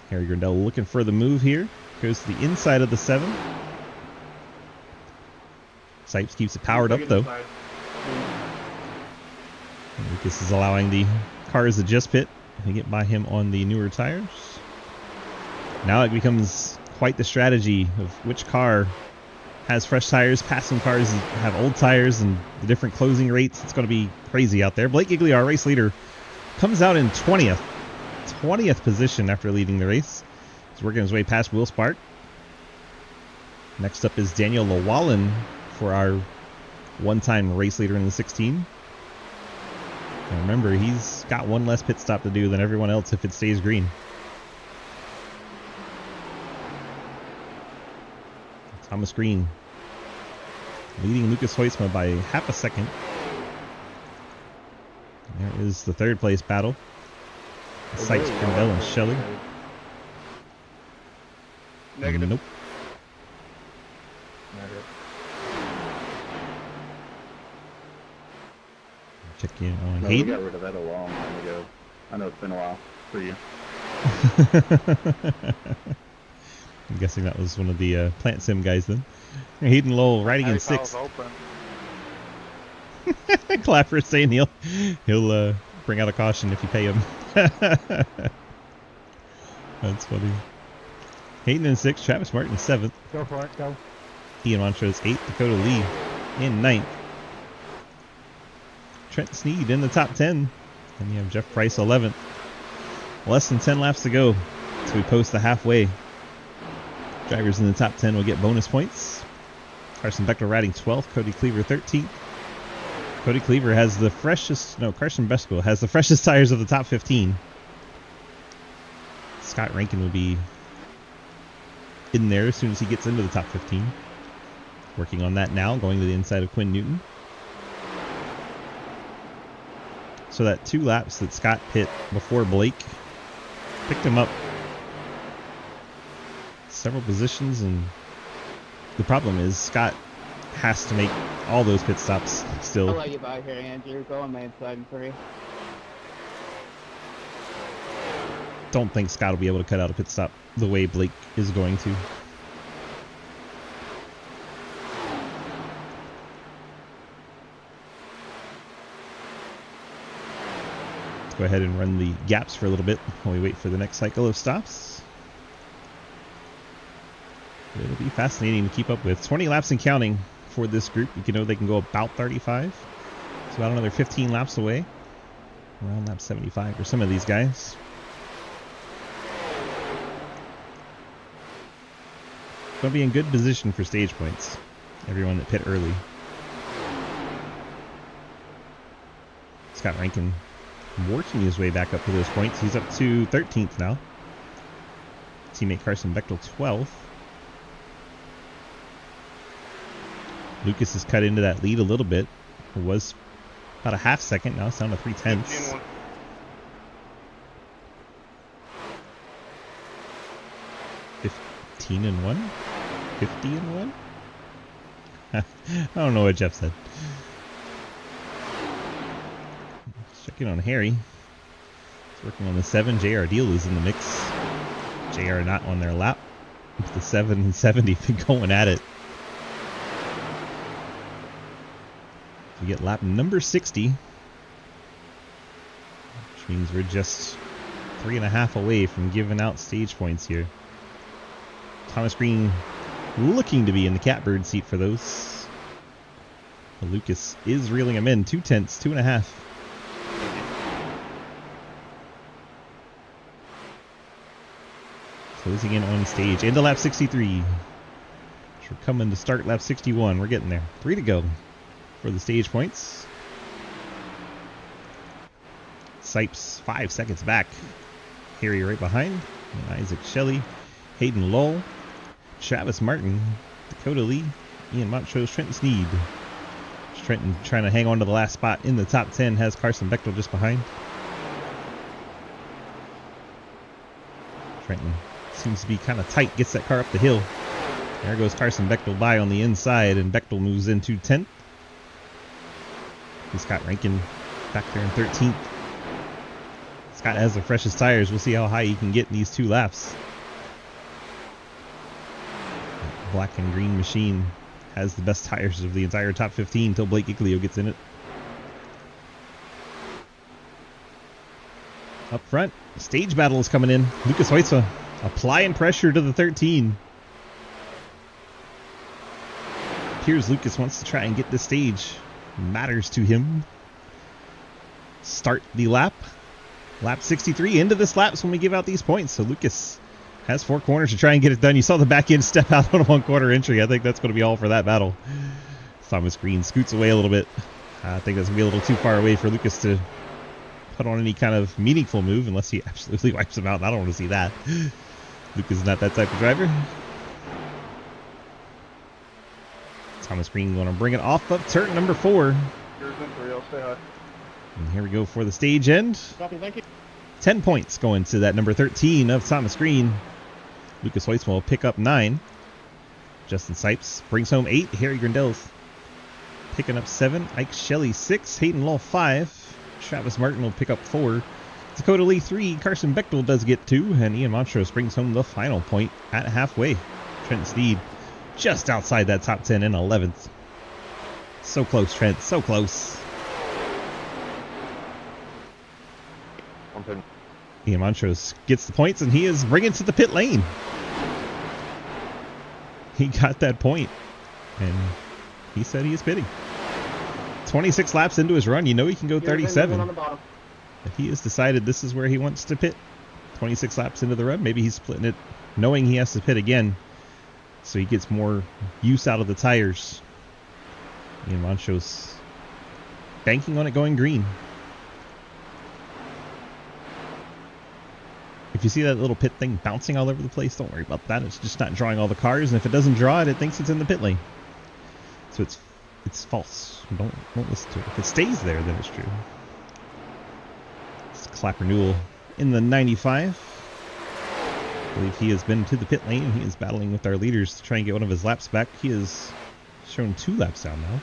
Harry Grindell looking for the move here. Goes to the inside of the 7. Sipes keeps it powered up though. Lucas is allowing the cars that just pit to get by him on the newer tires. Now it becomes quite the strategy of which car has fresh tires, passing cars that have old tires, and the different closing rates. It's going to be crazy out there. Blake Giglio, our race leader, comes out in 20th position after leading the race. He's working his way past Will Spark. Next up is Daniel Llewellyn for our one-time race leader in the 16. And remember, he's got 1 less pit stop to do than everyone else if it stays green. Thomas Green leading Lucas Hoysma by half a second. There is the 3rd place battle. Sykes, Grindell, and Shelley. Negative. Nope. Check in on No, we Hayden. got rid of that a long time ago. I know it's been a while for you. I'm guessing that was one of the Plant Sim guys then. Hayden Lowell riding in 6th. Clapper's saying he'll bring out a caution if you pay him. That's funny. Hayden in 6th, Travis Martin 7th. Go for it, go. Ian Montrose 8th, Dakota Lee in 9th. Trent Sneed in the top 10. And you have Jeff Price 11th. Less than 10 laps to go so we post the halfway. Drivers in the top 10 will get bonus points. Carson Bechtel riding 12th, Cody Cleaver 13th. Cody Cleaver has the freshest, no, Carson Bechtel has the freshest tires of the top 15. Scott Rankin will be in there as soon as he gets into the top 15. Working on that now, going to the inside of Quinn Newton. So that 2 laps that Scott hit before Blake picked him up several positions, and the problem is Scott has to make all those pit stops still. I'll let you by here, Andrew. Go on my inside in 3. Don't think Scott will be able to cut out a pit stop the way Blake is going to. Let's go ahead and run the gaps for a little bit while we wait for the next cycle of stops. It'll be fascinating to keep up with. 20 laps and counting for this group. You know they can go about 35. It's about another 15 laps away. Around lap 75 for some of these guys. Going to be in good position for stage points. Everyone that pit early. Scott Rankin working his way back up to those points. He's up to 13th now. Teammate Carson Bechtel 12th. Lucas has cut into that lead a little bit. It was about a half second. Now it's down to 3/10. 15 and 1? 50 and 1? I don't know what Jeff said. Checking on Harry. He's working on the 7. JR Deal is in the mix. JR not on their lap. The 7 and 70 been going at it. We get lap number 60. Which means we're just 3.5 away from giving out stage points here. Thomas Green looking to be in the catbird seat for those. But Lucas is reeling him in. 2/10, 2.5. Closing in on stage. Into lap 63. We're coming to start lap 61. We're getting there. 3 to go for the stage points. Sipes 5 seconds back. Harry right behind. And Isaac Shelley. Hayden Lowell. Travis Martin. Dakota Lee. Ian Montrose. Trenton Sneed. Trenton trying to hang on to the last spot in the top 10. Has Carson Bechtel just behind. Trenton seems to be kind of tight. Gets that car up the hill. There goes Carson Bechtel by on the inside, and Bechtel moves into 10th. Scott Rankin back there in 13th. Scott has the freshest tires. We'll see how high he can get in these 2 laps. That black and green machine has the best tires of the entire top 15 until Blake Giglio gets in it. Up front, stage battle is coming in. Lucas Hoytsma applying pressure to the 13. Appears Lucas wants to try and get this stage. Matters to him. Start the lap. Lap 63. Into this lap's when we give out these points. So Lucas has 4 corners to try and get it done. You saw the back end step out on a 1/4 entry. I think that's going to be all for that battle. Thomas Green scoots away a little bit. I think that's going to be a little too far away for Lucas to put on any kind of meaningful move unless he absolutely wipes him out. And I don't want to see that. Lucas is not that type of driver. Thomas Green going to bring it off up turn number 4. And here we go for the stage end. Copy, thank you. 10 points going to that number 13 of Thomas Green. Lucas Hoytsma will pick up 9. Justin Sipes brings home 8. Harry Grindel's picking up 7. Ike Shelley 6. Hayden Lowell 5. Travis Martin will pick up 4. Dakota Lee 3. Carson Bechtel does get 2. And Ian Montrose brings home the final point at halfway. Trenton Sneed just outside that top 10 in 11th. So close, Trent. So close. Ian Montrose gets the points, and he is bringing to the pit lane. He got that point, and he said he is pitting. 26 laps into his run, you know he can go 37. But he has decided this is where he wants to pit. 26 laps into the run, maybe he's splitting it, knowing he has to pit again, so he gets more use out of the tires. Ian Montrose banking on it going green. If you see that little pit thing bouncing all over the place, don't worry about that. It's just not drawing all the cars, and if it doesn't draw it, it thinks it's in the pit lane. So it's false. Don't listen to it. If it stays there, then it's true. It's Clapper Newell in the 95. I believe he has been to the pit lane. He is battling with our leaders to try and get one of his laps back. He is shown 2 laps down now.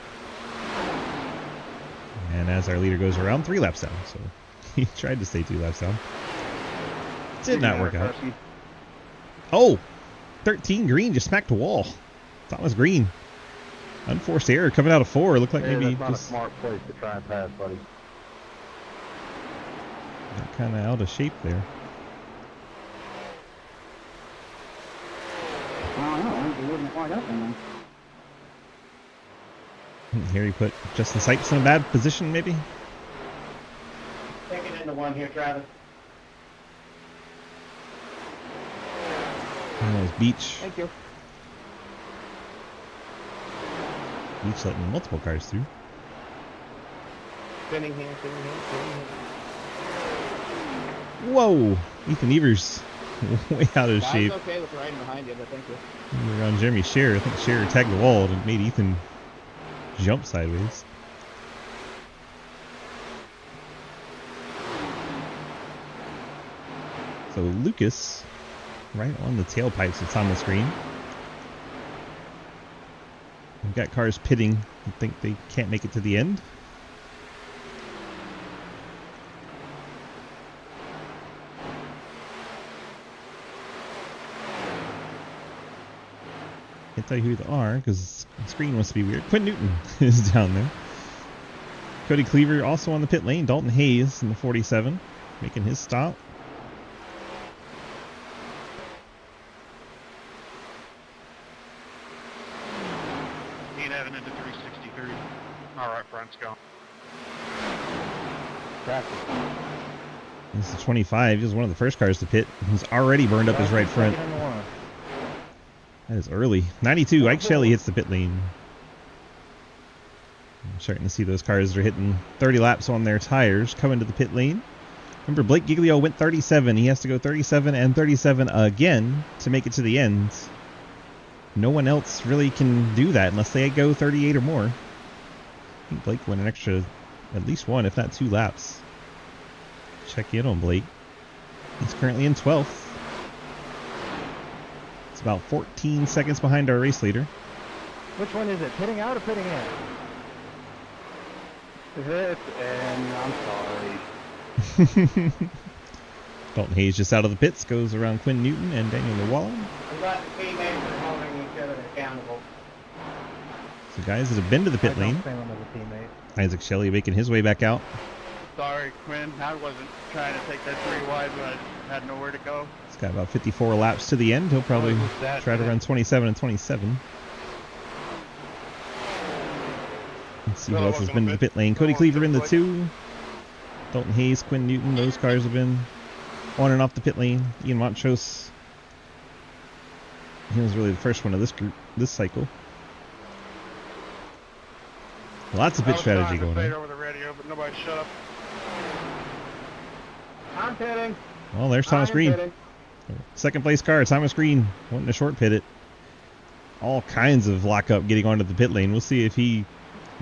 And as our leader goes around, 3 laps down. So he tried to stay 2 laps down. Did not work out. Oh! 13 green just smacked the wall. Thomas Green. Unforced error coming out of 4. Looked like maybe that's not just a smart place to try and pass, buddy. got kind of out of shape there. Here he put Justin Sipes in a bad position, maybe? Take it into 1 here, Travis. And that was Beach. Thank you. Beach letting multiple cars through. Spinning here, spinning here, spinning here. Whoa! Ethan Evers way out of shape. Okay with riding behind you, but thank you. Around Jeremy Scherer. I think Scherer tagged the wall and made Ethan jump sideways. So Lucas right on the tailpipes of Thomas Green. We've got cars pitting. I think they can't make it to the end. Can't tell you who they are because the screen wants to be weird. Quinn Newton is down there. Cody Cleaver also on the pit lane. Dalton Hayes in the 47 making his stop. Heading into 363. All right, front's gone. This is 25. He was one of the first cars to pit. He's already burned up his right front. That is early. 92. Ike Shelley hits the pit lane. I'm starting to see those cars that are hitting 30 laps on their tires coming to the pit lane. Remember, Blake Giglio went 37. He has to go 37 and 37 again to make it to the end. No one else really can do that unless they go 38 or more. I think Blake went an extra, at least 1, if not 2 laps. Check in on Blake. He's currently in 12th. It's about 14 seconds behind our race leader. Which one is it? Pitting out or pitting in? Hit, and I'm sorry. Dalton Hayes just out of the pits, goes around Quinn Newton and Daniel Llewellyn. We got the teammates that are holding each other accountable. So guys that have been to the pit lane. Isaac Shelley making his way back out. Sorry, Quinn. I wasn't trying to take that 3 wide, but I had nowhere to go. He's got about 54 laps to the end. He'll probably try to run 27 and 27. Let's see who else has been to the pit lane. Cody Cleaver in the 2. Dalton Hayes, Quinn Newton. Those cars have been on and off the pit lane. Ian Montrose. He was really the first one of this group, this cycle. Lots of pit strategy going on. Over the radio, but nobody shut up. I'm pitting. Well, there's Thomas Green. Second place car, Thomas Green, wanting to short pit it. All kinds of lockup getting onto the pit lane. We'll see if he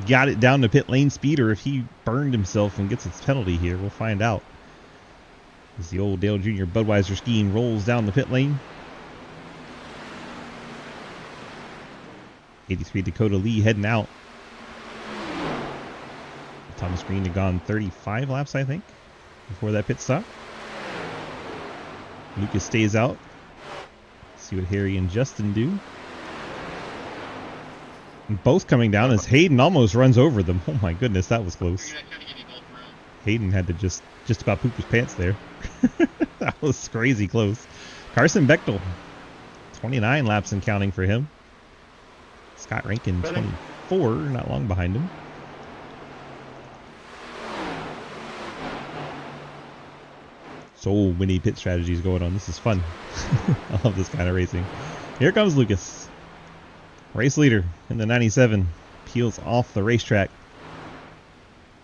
got it down to pit lane speed or if he burned himself and gets its penalty here. We'll find out. As the old Dale Jr. Budweiser skiing rolls down the pit lane. 83 Dakota Lee heading out. Thomas Green had gone 35 laps, I think, before that pit stop. Lucas stays out. See what Harry and Justin do. Both coming down as Hayden almost runs over them. Oh my goodness, that was close. Hayden had to just about poop his pants there. That was crazy close. Carson Bechtel, 29 laps and counting for him. Scott Rankin, 24, not long behind him. So many pit strategies going on. This is fun. I love this kind of racing. Here comes Lucas. Race leader in the 97. Peels off the racetrack.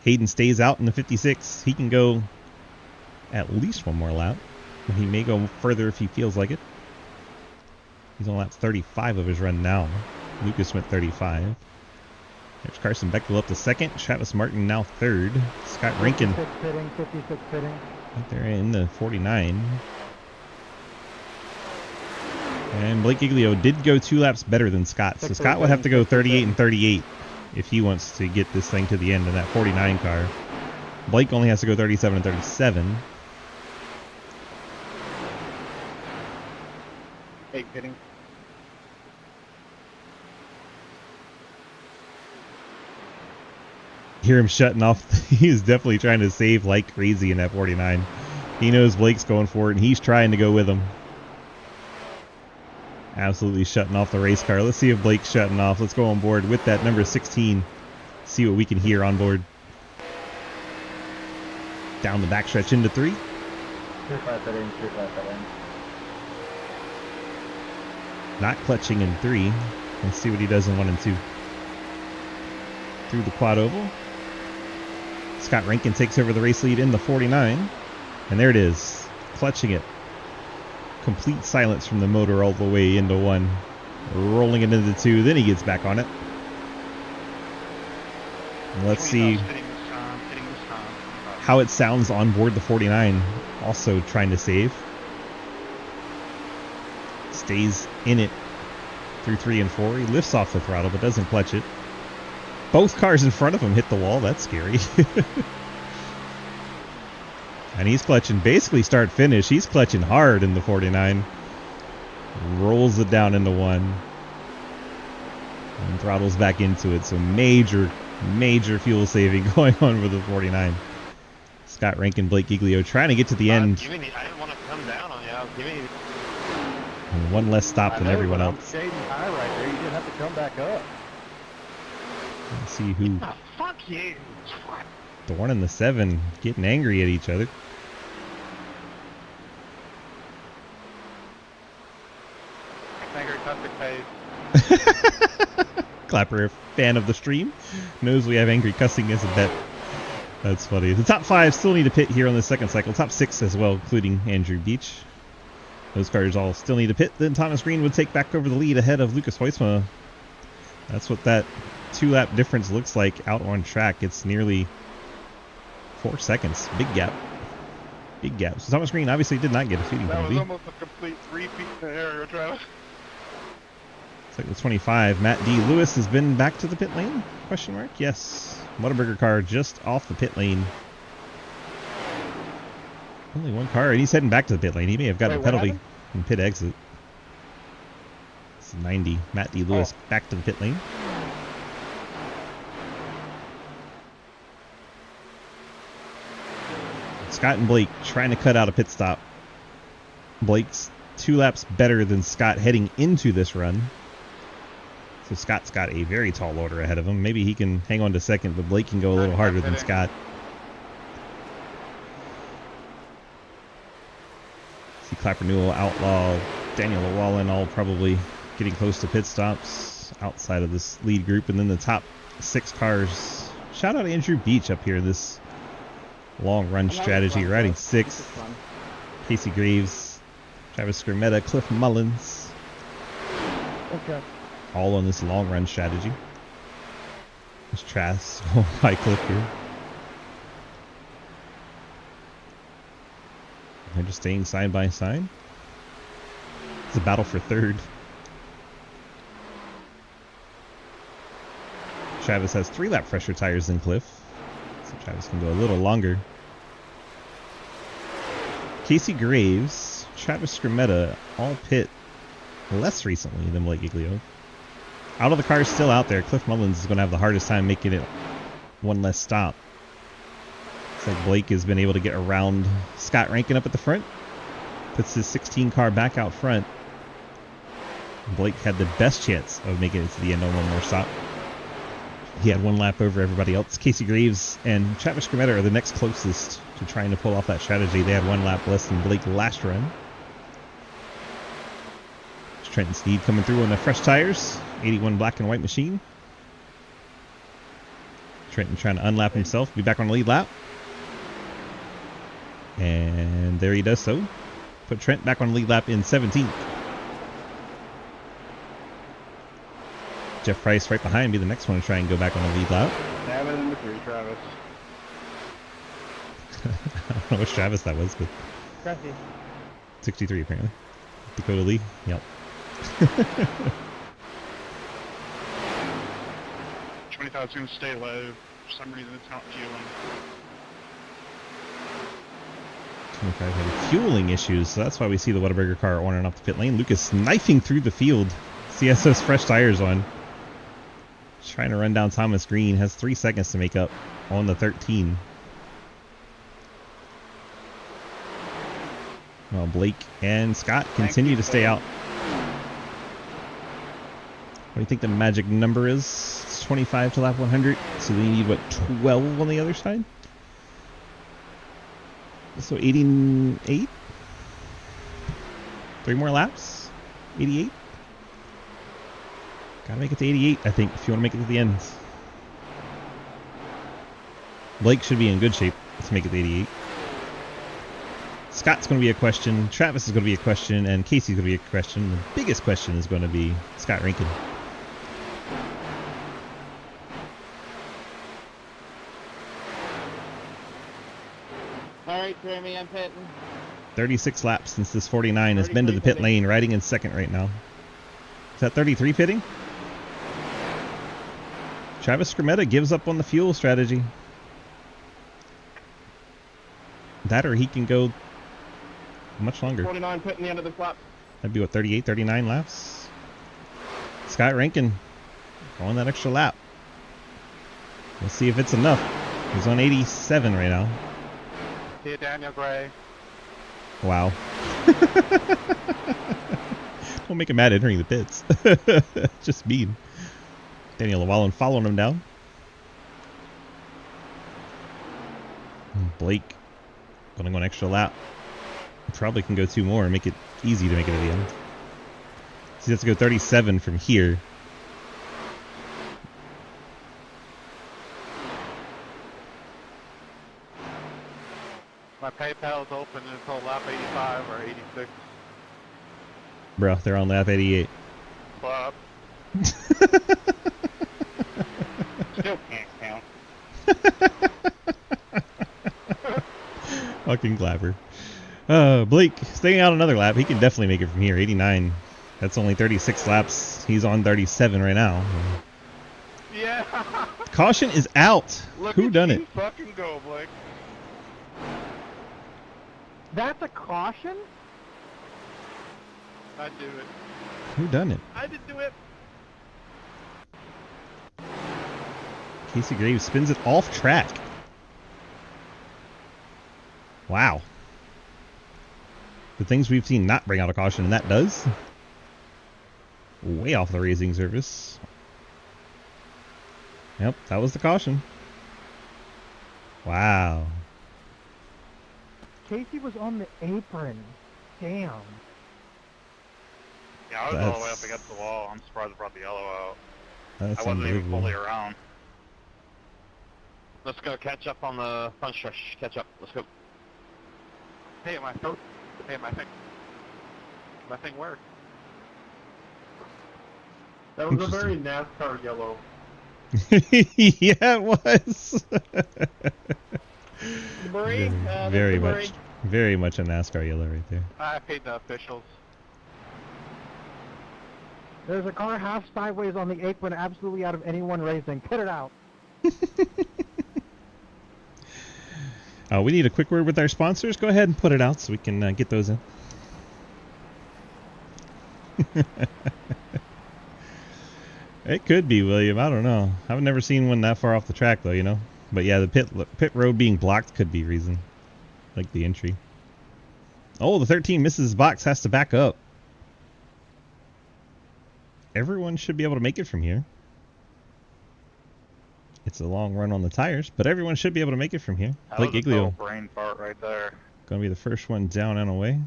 Hayden stays out in the 56. He can go at least one more lap. He may go further if he feels like it. He's on lap 35 of his run now. Lucas went 35. There's Carson Bechtel up to second. Travis Martin now third. Scott Rankin 56 pitting. right there in the 49. And Blake Giglio did go 2 laps better than Scott. So Scott would have to go 38 and 38 if he wants to get this thing to the end in that 49 car. Blake only has to go 37 and 37. 8 pitting. Hear him shutting off. He's definitely trying to save like crazy in that 49. He knows Blake's going for it, and he's trying to go with him. Absolutely shutting off the race car. Let's see if Blake's shutting off. Let's go on board with that number 16. See what we can hear on board. Down the backstretch into 3. 35 pitting, 35 pitting. Not clutching in 3. Let's see what he does in 1 and 2. Through the quad oval. Scott Rankin takes over the race lead in the 49. And there it is. Clutching it. Complete silence from the motor all the way into 1. Rolling it into 2. Then he gets back on it. And let's see how it sounds on board the 49. Also trying to save. Stays in it through 3 and 4. He lifts off the throttle but doesn't clutch it. Both cars in front of him hit the wall. That's scary. And he's clutching basically start finish. He's clutching hard in the 49. Rolls it down into 1. And throttles back into it. So major fuel saving going on with the 49. Scott Rankin, Blake Giglio trying to get to the end. I didn't want to come down on you. And 1 less stop than everyone else. Shading high right there. You didn't have to come back up. Let's see who. Oh, fuck you. The 1 and the 7 getting angry at each other. Angry cussing face. Clapper, fan of the stream, knows we have angry cussing as a bet. That's funny. The top 5 still need to pit here on the second cycle. Top 6 as well, including Andrew Beach. Those cars all still need to pit. Then Thomas Green would take back over the lead ahead of Lucas Hoytsma. That's what that 2-lap difference looks like out on track. It's nearly 4 seconds. Big gap. Big gap. So Thomas Green obviously did not get a speeding That was penalty. almost a complete repeat in the area, Travis. It's like the 25. Matt D. Lewis has been back to the pit lane? Question mark. Yes. Whataburger car just off the pit lane. Only 1 car, and he's heading back to the pit lane. He may have gotten a penalty in pit exit. It's 90. Matt D. Lewis back to the pit lane. Scott and Blake trying to cut out a pit stop. Blake's 2 laps better than Scott heading into this run. So Scott's got a very tall order ahead of him. Maybe he can hang on to second, but Blake can go a little harder than Scott. See Clapper Newell, Outlaw, Daniel Llewellyn all probably getting close to pit stops outside of this lead group. And then the top 6 cars. Shout out to Andrew Beach up here. This long run strategy, riding 6. Casey Graves, Travis Skrmeta, Cliff Mullins. Okay. All on this long run strategy. There's Trask, high Cliff here. They're just staying side by side. It's a battle for 3rd. Travis has 3-lap fresher tires than Cliff. So Travis can go a little longer. Casey Graves, Travis Skrmeta all pit less recently than Blake Giglio. Out of the cars still out there, Cliff Mullins is going to have the hardest time making it one less stop. Looks like Blake has been able to get around Scott Rankin up at the front. Puts his 16 car back out front. Blake had the best chance of making it to the end on one more stop. He had one lap over everybody else. Casey Graves and Travis Grometta are the next closest to trying to pull off that strategy. They had one lap less than Blake last run. Trenton Sneed coming through on the fresh tires. 81 black and white machine. Trenton trying to unlap himself. Be back on the lead lap. And there he does so. Put Trent back on the lead lap in 17th. Jeff Price right behind me, the next one to try and go back on the lead lap. Have it in the 3, Travis. I don't know which Travis that was, but Cressy. 63 apparently. Dakota Lee, yep. 25 is going to stay low. For some reason, it's not fueling. 25 had fueling issues, so that's why we see the Whataburger car on and off the pit lane. Lucas knifing through the field. CSS fresh tires on. Trying to run down Thomas Green. Has 3 seconds to make up on the 13. Well, Blake and Scott continue to stay out. What do you think the magic number is? It's 25 to lap 100. So they need, what, 12 on the other side? So 88? 3 more laps? 88? Gotta make it to 88, I think, if you want to make it to the end. Blake should be in good shape to make it to 88. Scott's going to be a question, Travis is going to be a question, and Casey's going to be a question. The biggest question is going to be Scott Rankin. Alright, Jeremy, I'm pitting. 36 laps since this 49 has been to the pit lane, riding in second right now. Is that 33 pitting? Travis Grometta gives up on the fuel strategy. That or he can go much longer. 49 pitting the end of the lap. That'd be what, 38, 39 laps? Scott Rankin going that extra lap. Let's see if it's enough. He's on 87 right now. See you, Daniel Gray. Wow. Don't make him mad entering the pits. Just mean. Daniel Llewellyn following him down. Blake going to go an extra lap. Probably can go 2 more and make it easy to make it at the end. So he has to go 37 from here. My PayPal is open until lap 85 or 86. Bro, they're on lap 88. Club. Still can't count. Fucking Clapper. Blake staying out another lap. He can definitely make it from here. 89. That's only 36 laps. He's on 37 right now. Yeah. Caution is out. Look Who at done you it? Fucking go, Blake. That's a caution? I do it. Who done it? I did do it. Casey Graves spins it off track. Wow. The things we've seen not bring out a caution, and that does. Way off the racing surface. Yep, that was the caution. Wow. Casey was on the apron. Damn. Yeah, I was all the way up against the wall. I'm surprised I brought the yellow out. That's I wasn't even unbelievable. fully around. Let's go catch up on the front stretch. Catch up. Let's go. Hey, my thing worked. That was a very NASCAR yellow. Yeah, it was. Marie, Very much. Very much a NASCAR yellow right there. I paid the officials. There's a car half sideways on the apron, absolutely out of anyone racing. Put it out. We need a quick word with our sponsors. Go ahead and put it out so we can get those in. It could be, William. I don't know. I've never seen one that far off the track, though, you know? But yeah, the pit road being blocked could be reason. Like the entry. Oh, the 13 misses his box, has to back up. Everyone should be able to make it from here. It's a long run on the tires, but everyone should be able to make it from here. That Blake was a total Giglio brain fart right there. gonna be the first one down and away.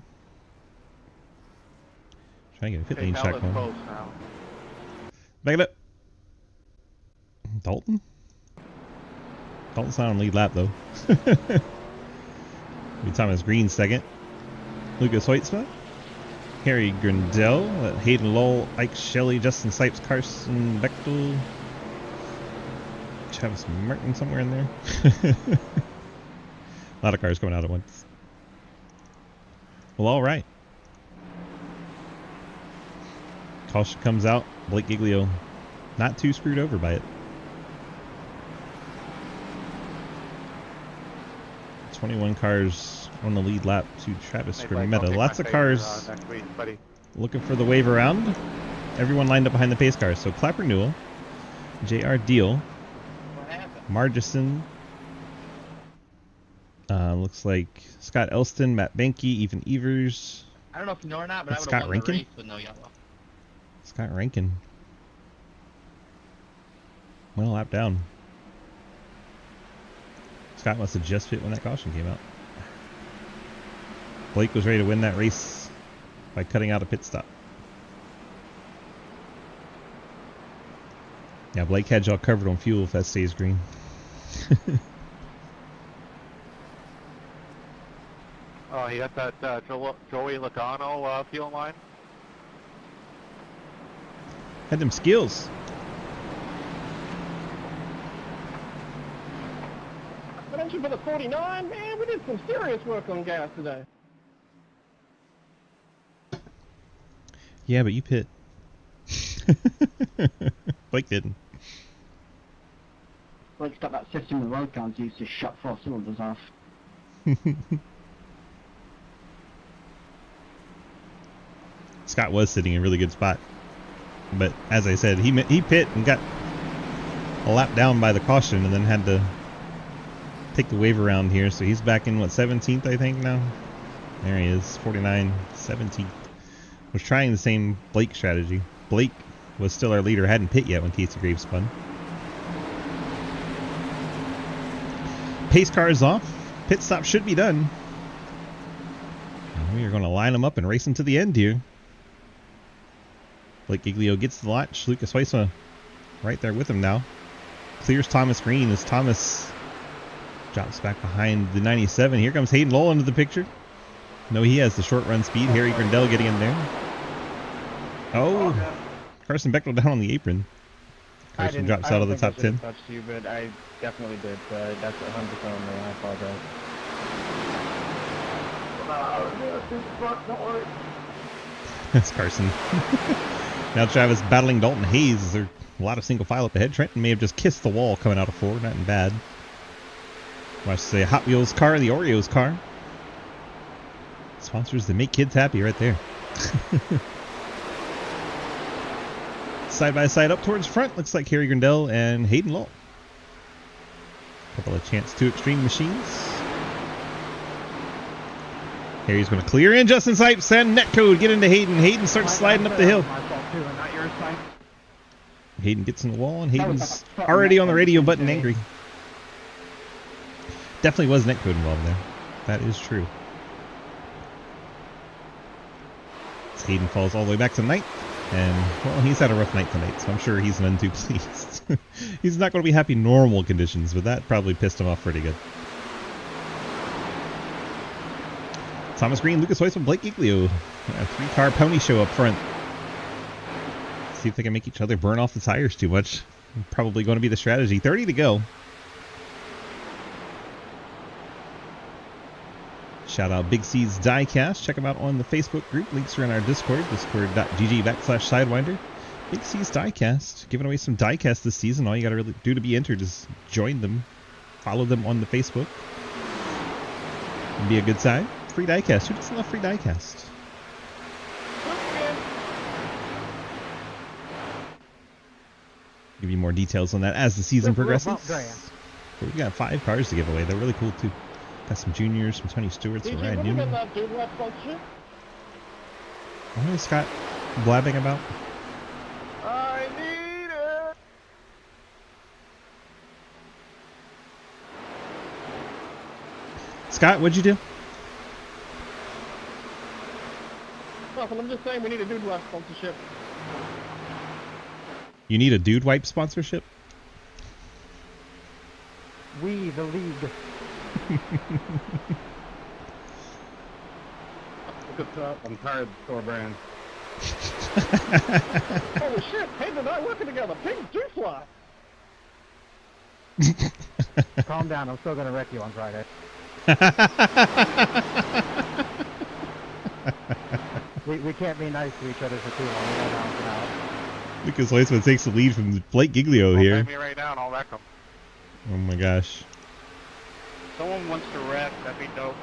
Trying to get a pit lane PayPal check is on. close now. Back it up. Dalton? Dalton's not on lead lap, though. Be Thomas Green second. Lucas Hoytsma. Harry Grindell. Hayden Lowell. Ike Shelley. Justin Sipes. Carson Bechtel. Travis Martin somewhere in there. A lot of cars going out at once. Well, all right. Caution comes out. Blake Giglio not too screwed over by it. 21 cars on the lead lap to Travis Hey, Blake, I'll Scrimmetta. take Lots my of favor, cars next week, buddy. looking for the wave around. Everyone lined up behind the pace cars. So Clapper Newell, J.R. Deal, What happened? Margison, looks like Scott Elston, Matt Benke, Ethan Evers, I don't know if you know or not, but That's I would Scott have won the Rankin? race with no yellow. Scott Rankin. Well, lap down. Scott must have just hit when that caution came out. Blake was ready to win that race by cutting out a pit stop. Yeah, Blake had y'all covered on fuel if that stays green. Oh, he got that Joey Logano fuel line. Had them skills. But entry for the 49, man, we did some serious work on gas today. Yeah, but you pit. Blake didn't. Blake's got that system with road cars used to shut 4 cylinders off. Scott was sitting in a really good spot. But as I said, he pit and got a lap down by the caution and then had to take the wave around here. So he's back in, what, 17th, I think, now? There he is, 49, 17th. Was trying the same Blake strategy. Blake was still our leader, hadn't pit yet when Casey Graves spun. Pace car is off. Pit stop should be done. And we are going to line them up and race them to the end here. Blake Giglio gets the launch. Lucas Weissma right there with him now. Clears Thomas Green as Thomas drops back behind the 97. Here comes Hayden Lowell into the picture. No, he has the short run speed. Harry Grindell getting in there. Oh, Carson Bechtel down on the apron. Carson drops out of the top 10. Touched you, but I definitely did. That's 100% on me. I apologize. That's Carson. Now Travis battling Dalton Hayes. There's a lot of single file up ahead. Trenton may have just kissed the wall coming out of 4. Nothing bad. Watch say Hot Wheels car, the Oreos car. Sponsors that make kids happy right there. Side by side up towards front. Looks like Harry Grindell and Hayden Lowell. Couple of Chance 2 Extreme machines. Harry's going to clear in. Justin Sipes and Netcode get into Hayden. Hayden starts sliding up the hill. Hayden gets in the wall and Hayden's already on the radio button angry. Definitely was Netcode involved there. That is true. Hayden falls all the way back to ninth. And, well, he's had a rough night tonight, so I'm sure he's none too pleased. He's not going to be happy in normal conditions, but that probably pissed him off pretty good. Thomas Green, Lucas Weissman, Blake Giglio. A 3-car pony show up front. See if they can make each other burn off the tires too much. Probably going to be the strategy. 30 to go. Shout out Big C's Diecast. Check them out on the Facebook group. Links are in our Discord, discord.gg/Sidewinder. Big C's Diecast. Giving away some diecast this season. All you got to really do to be entered is join them. Follow them on the Facebook. It'd be a good time. Free diecast. Who doesn't love free diecast? Give you more details on that as the season Real progresses. bump drain. But we got 5 cars to give away. They're really cool too. Got some juniors, some Tony Stewarts, some DJ, Ryan what do you Newman. got that dude left sponsorship? What is Scott blabbing about? I need it. Scott, what'd you do? Nothing, I'm just saying we need a dude left sponsorship. You need a dude wipe sponsorship? We, the league. What's up? I'm tired of store brand. Holy shit, Hayden and I working together. Pigs do fly. Calm down, I'm still gonna wreck you on Friday. We can't be nice to each other for too long. We gotta balance it out. Lucas Leisman takes the lead from Blake Giglio Don't here. pay me right now and I'll wreck them. Oh my gosh. Someone wants to wreck, that'd be dope.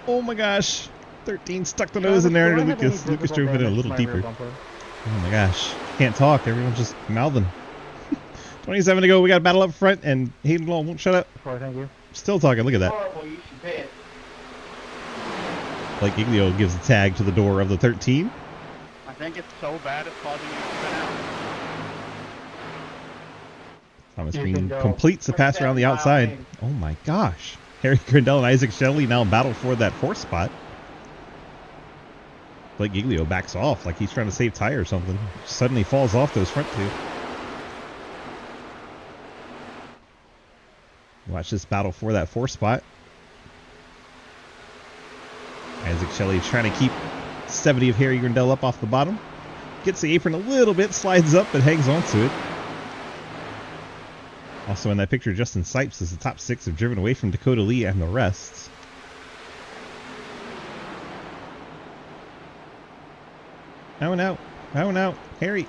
Oh my gosh. 13 stuck the nose in there to Lucas. Lucas drove it in a little deeper. Oh my gosh. Can't talk. Everyone's just mouthing. 27 to go. We got a battle up front, and Hayden Law won't shut up. Thank you. Still talking. Look at that. Horrible, you should pay it. Blake Giglio gives a tag to the door of the 13. I think it's so bad it's causing you to spin out. Thomas You Green can go completes the pass around the outside. Oh my gosh. Harry Grindell and Isaac Shelley now battle for that 4th spot. Blake Giglio backs off like he's trying to save tire or something. Suddenly falls off those front 2. Watch this battle for that 4th spot. Isaac Shelley trying to keep 70 of Harry Grindell up off the bottom. Gets the apron a little bit, slides up, but hangs onto it. Also in that picture, Justin Sipes as the top 6 have driven away from Dakota Lee and the rest. Out and out. Out and out. Harry.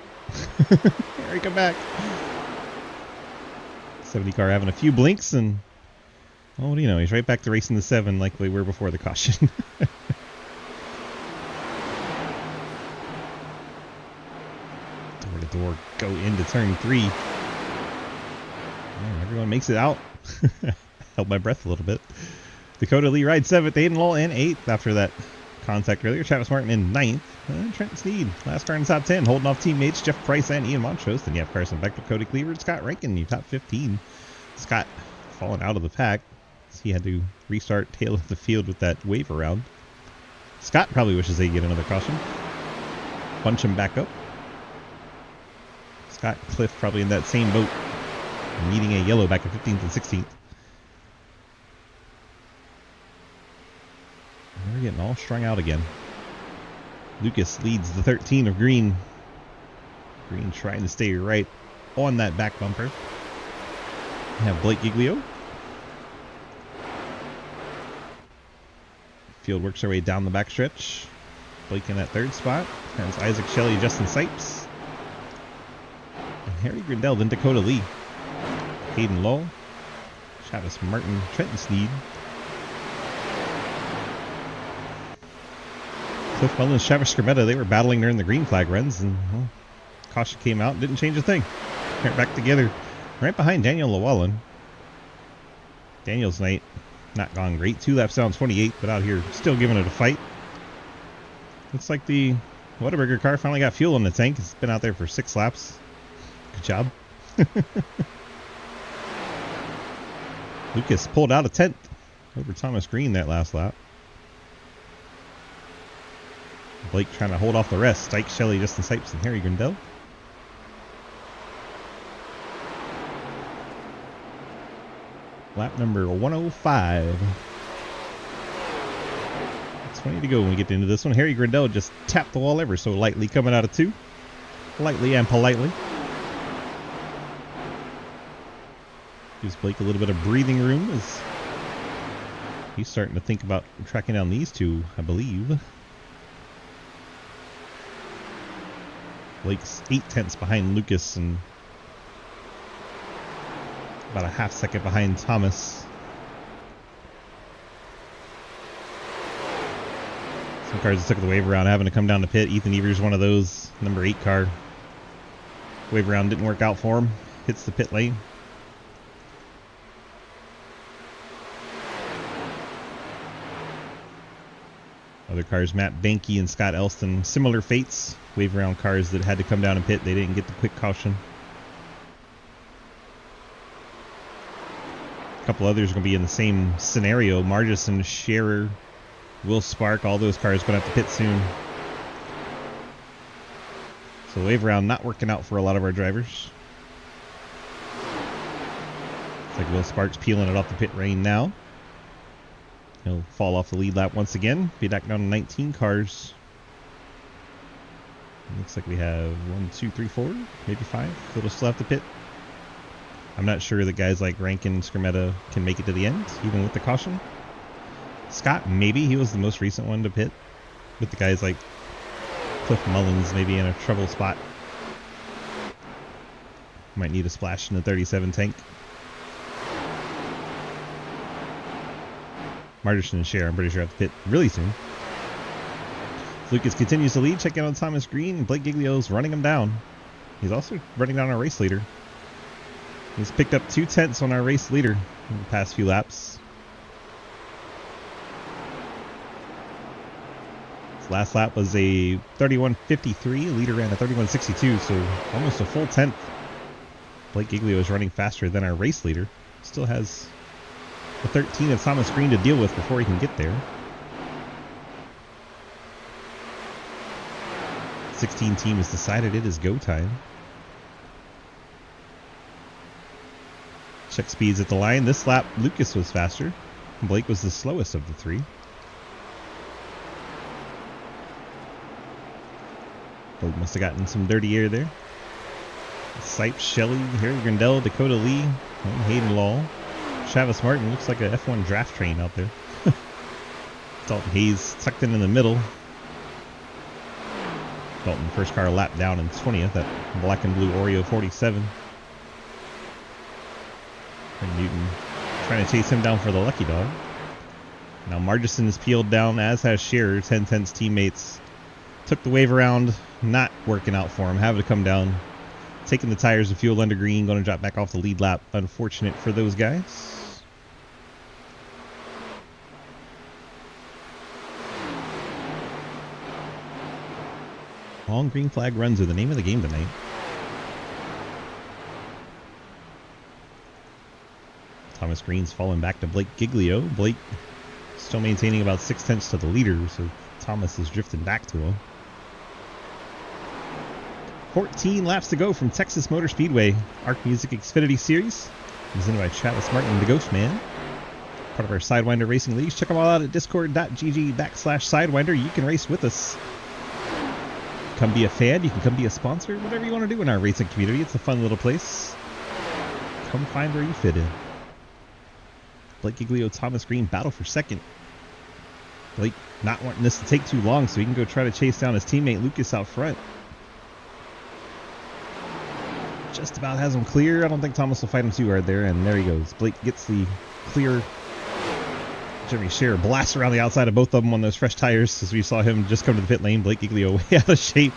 Harry, come back. 70 car having a few blinks, and oh, what do you know? He's right back to racing the 7 like we were before the caution. Door to door, go into turn 3. Man, everyone makes it out. Held my breath a little bit. Dakota Lee rides 7th, Aiden Lowell in 8th after that contact earlier. Travis Martin in 9th. Trent Sneed, last car in the top 10, holding off teammates Jeff Price and Ian Montrose. Then you have Carson Beckler, Cody Cleaver, and Scott Rankin, your top 15. Scott falling out of the pack. He had to restart tail of the field with that wave around. Scott probably wishes they get another caution. Bunch him back up. Scott Cliff probably in that same boat, needing a yellow back in 15th and 16th. We're getting all strung out again. Lucas leads the 13 of Green. Green trying to stay right on that back bumper. We have Blake Giglio. Field works our way down the backstretch. Blake in that 3rd spot. Has Isaac Shelley, Justin Sipes. And Harry Grindell, then Dakota Lee. Hayden Lowe. Travis Martin, Trenton Sneed. Cliff Mullins, Travis Scrimmetta, they were battling during the green flag runs, and well, caution came out and didn't change a thing. Right back together, right behind Daniel Llewellyn. Daniel's night not gone great. 2 laps down 28, but out here still giving it a fight. Looks like the Whataburger car finally got fuel in the tank. It's been out there for 6 laps. Good job. Lucas pulled out a 10th over Thomas Green that last lap. Blake trying to hold off the rest. Ike Shelley, Justin Sipes, and Harry Grindell. Lap number 105. 20 to go when we get into this one. Harry Grindell just tapped the wall ever so lightly coming out of 2. Lightly and politely. Gives Blake a little bit of breathing room as he's starting to think about tracking down these 2, I believe. Blake's 8/10 behind Lucas and about a half second behind Thomas. Some cars that took the wave around having to come down to pit. Ethan Evers, one of those, number 8 car. Wave around didn't work out for him. hits the pit lane. Other cars, Matt Banky and Scott Elston, similar fates. Wave around cars that had to come down and pit. They didn't get the quick caution. A couple others are going to be in the same scenario. Margison, Scherer, Will Spark, all those cars going to have to pit soon. So wave around not working out for a lot of our drivers. It's like Will Sparks peeling it off the pit lane now. He'll fall off the lead lap once again. Be back down to 19 cars. Looks like we have 1, 2, 3, 4, maybe 5 that'll still have to pit. I'm not sure that guys like Rankin and Scrimmetta can make it to the end, even with the caution. Scott, maybe. He was the most recent one to pit. With the guys like Cliff Mullins maybe in a trouble spot. Might need a splash in the 37 tank. Marderson and Scherer, I'm pretty sure, have to pit really soon. Lucas continues to lead. Check out on Thomas Green. Blake Giglio's running him down. He's also running down our race leader. He's picked up 2/10 on our race leader in the past few laps. His last lap was a 31.53. Leader ran a 31.62, so almost a full 10th. Blake Giglio is running faster than our race leader. Still has the 13 of Thomas Green to deal with before he can get there. 16 team has decided it is go time. Check speeds at the line. This lap, Lucas was faster. Blake was the slowest of the three. Blake must have gotten some dirty air there. Sipes, Shelley, Harry Grindell, Dakota Lee, and Hayden Law. Travis Martin looks like a F1 draft train out there. Dalton Hayes tucked in the middle. Dalton, first car lap down in 20th, that black and blue Oreo 47. And Newton trying to chase him down for the lucky dog. Now Margison is peeled down, as has Scherer. 10-10's teammates took the wave around, not working out for him, having to come down. Taking the tires and fuel under green, going to drop back off the lead lap. Unfortunate for those guys. Long green flag runs are the name of the game tonight. Thomas Green's falling back to Blake Giglio. Blake still maintaining about 6/10 to the leader, so Thomas is drifting back to him. 14 laps to go from Texas Motor Speedway. Arc Music Xfinity Series. Presented by Travis Martin, the Ghost Man. Part of our Sidewinder Racing Leagues. Check them all out at discord.gg/Sidewinder. You can race with us. Come be a fan. You can come be a sponsor. Whatever you want to do in our racing community. It's a fun little place. Come find where you fit in. Blake Giglio, Thomas Green battle for second. Blake not wanting this to take too long so he can go try to chase down his teammate Lucas out front. Just about has him clear. I don't think Thomas will fight him too hard there, and there he goes. Blake gets the clear. Jeremy Scherer blasts around the outside of both of them on those fresh tires as we saw him just come to the pit lane. Blake Giglio way out of shape.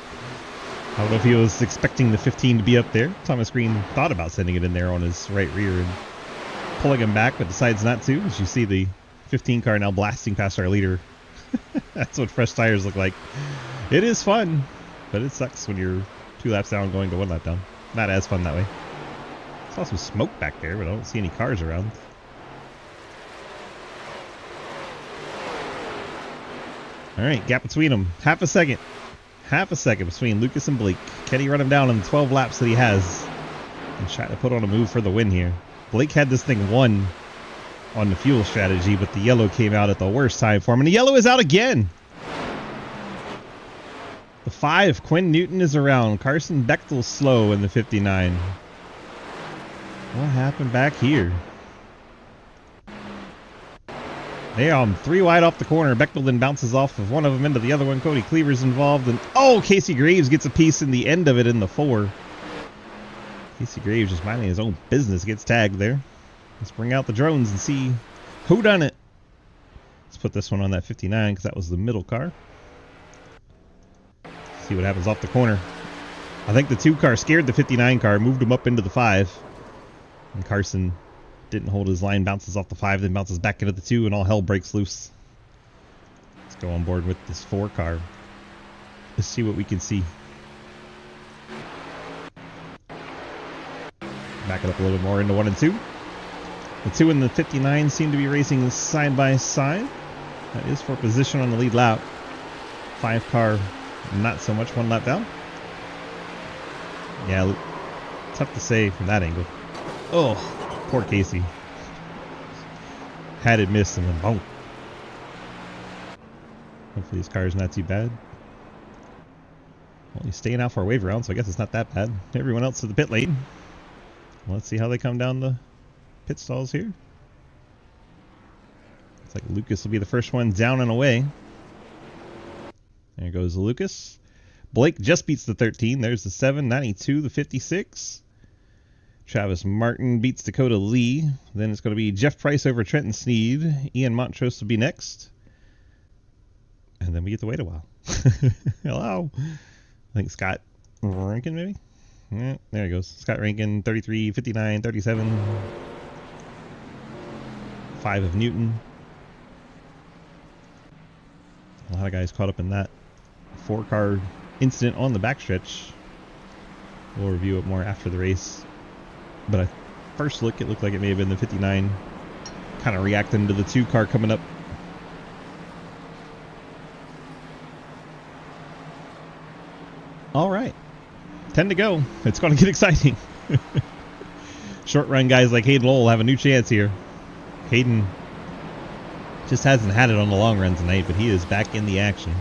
I don't know if he was expecting the 15 to be up there. Thomas Green thought about sending it in there on his right rear and pulling him back, but decides not to. As you see the 15 car now blasting past our leader. That's what fresh tires look like. It is fun, but it sucks when you're 2 laps down going to 1 lap down. Not as fun that way. Saw some smoke back there, but I don't see any cars around. All right, gap between them. Half a second. Half a second between Lucas and Blake. Can he run him down in the 12 laps that he has? And try to put on a move for the win here. Blake had this thing won on the fuel strategy, but the yellow came out at the worst time for him. And the yellow is out again. The 5, Quinn Newton is around. Carson Bechtel's slow in the 59. What happened back here? They are 3 wide off the corner. Bechtel then bounces off of one of them into the other one. Cody Cleaver's involved. And oh, Casey Graves gets a piece in the end of it in the 4. Casey Graves just minding his own business gets tagged there. Let's bring out the drones and see who done it. Let's put this one on that 59 because that was the middle car. See what happens off the corner. I think the 2 car scared the 59 car, moved him up into the 5. And Carson didn't hold his line, bounces off the 5, then bounces back into the 2, and all hell breaks loose. Let's go on board with this 4 car. Let's see what we can see. Back it up a little more into 1 and 2. The 2 and the 59 seem to be racing side by side. That is for position on the lead lap. 5 car, not so much, 1 lap down. Yeah, tough to say from that angle. Oh, poor Casey. Had it missed and then boom. Hopefully this car is not too bad. Well, he's staying out for a wave round, so I guess it's not that bad. Everyone else to the pit lane. Let's see how they come down the pit stalls here. Looks like Lucas will be the first one down and away. There goes Lucas. Blake just beats the 13. There's the 7, 92, the 56. Travis Martin beats Dakota Lee. Then it's going to be Jeff Price over Trenton Sneed. Ian Montrose will be next. And then we get to wait a while. Hello. I think Scott Rankin maybe? Yeah, there he goes. Scott Rankin, 33, 59, 37. 5 of Newton. A lot of guys caught up in that 4-car incident on the backstretch. We'll review it more after the race. But at first look, it looked like it may have been the 59 kind of reacting to the 2-car coming up. All right. 10 to go. It's going to get exciting. Short run guys like Hayden Lowell have a new chance here. Hayden just hasn't had it on the long run tonight, but he is back in the action.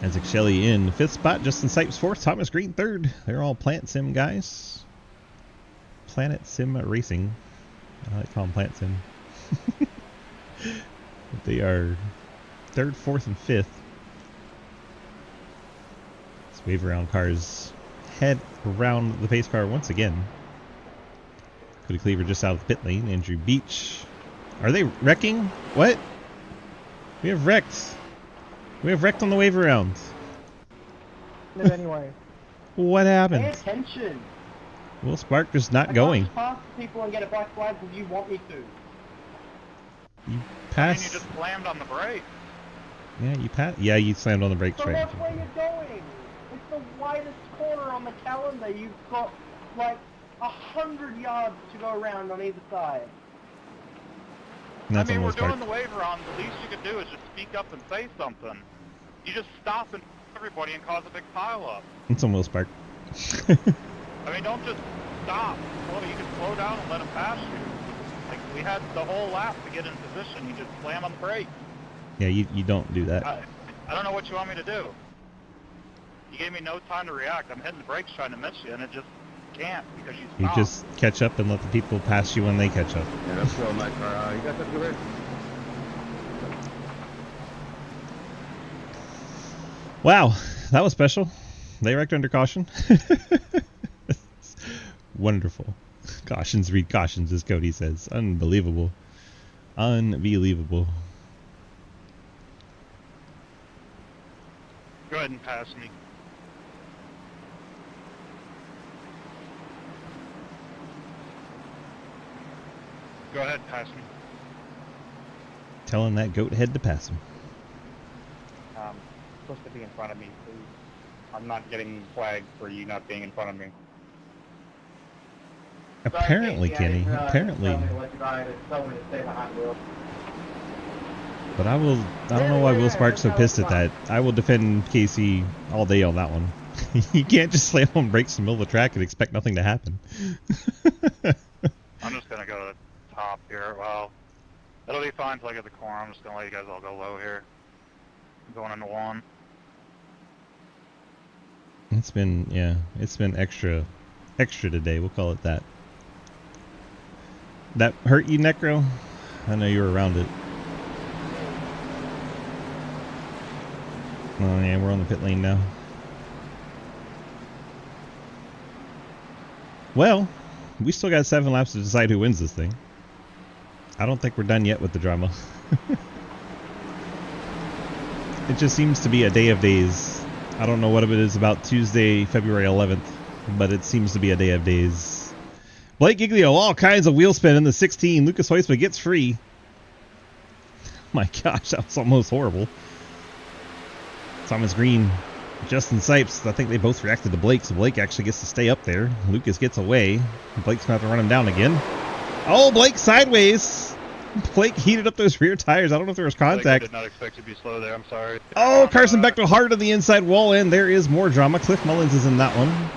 Isaac Shelley in 5th spot, Justin Sipes 4th, Thomas Green 3rd. They're all Plant Sim guys. Planet Sim Racing. I like to call them Plant Sim. They are 3rd, 4th, and 5th. Let's wave around cars. Head around the pace car once again. Cody Cleaver just out of the pit lane. Andrew Beach. Are they wrecking? What? We have wrecked. We have wrecked on the wave around. Anyway. What happened? Pay attention. Will Spark just not I going. can't just pass people and get a black flag because you want me to. You And passed. you just slammed on the brake. Yeah, you passed. Yeah, you slammed on the brakes So right. that's where you're going. It's the widest corner on the calendar. You've got like 100 yards to go around on either side. And that's I mean, on we're Will Spark. doing the wave around. The least you could do is just speak up and say something. You just stop and everybody and cause a big pile up. It's on Will Spark. I mean, don't just stop. Well, you can slow down and let them pass you. Like, we had the whole lap to get in position. You just slam on the brake. Yeah, you don't do that. I don't know what you want me to do. You gave me no time to react. I'm hitting the brakes trying to miss you, and it just can't because you You stopped. just catch up and let the people pass you when they catch up. Yeah, that's real nice car. You got that good? Wow, that was special. They wrecked under caution. Wonderful. Cautions read cautions, as Cody says. Unbelievable. Unbelievable. Go ahead and pass me. Go ahead and pass me. Telling that goat head to pass him. Supposed to be in front of me, please. I'm not getting flagged for you not being in front of me. Apparently, Kenny. Apparently. But I don't know why Will Spark's so pissed at that. I will defend Casey all day on that one. You can't just slam on brakes in the middle of the track and expect nothing to happen. I'm just gonna go to the top here. Well, it'll be fine till I get the corner. I'm just gonna let you guys all go low here. I'm going into one. It's been extra today. We'll call it that. That hurt you, Necro? I know you were around it. Oh yeah, we're on the pit lane now. Well, we still got 7 laps to decide who wins this thing. I don't think we're done yet with the drama. It just seems to be a day of days I don't know what it is about Tuesday, February 11th, but it seems to be a day of days. Blake Giglio, all kinds of wheel spin in the 16. Lucas Hoisma gets free. My gosh, that was almost horrible. Thomas Green, Justin Sipes, I think they both reacted to Blake, so Blake actually gets to stay up there. Lucas gets away. Blake's going to have to run him down again. Oh, Blake sideways. Blake heated up those rear tires. I don't know if there was contact. I did not expect to be slow there. I'm sorry. Oh, Carson Bechtel hard on the inside wall, and there is more drama. Cliff Mullins is in that one.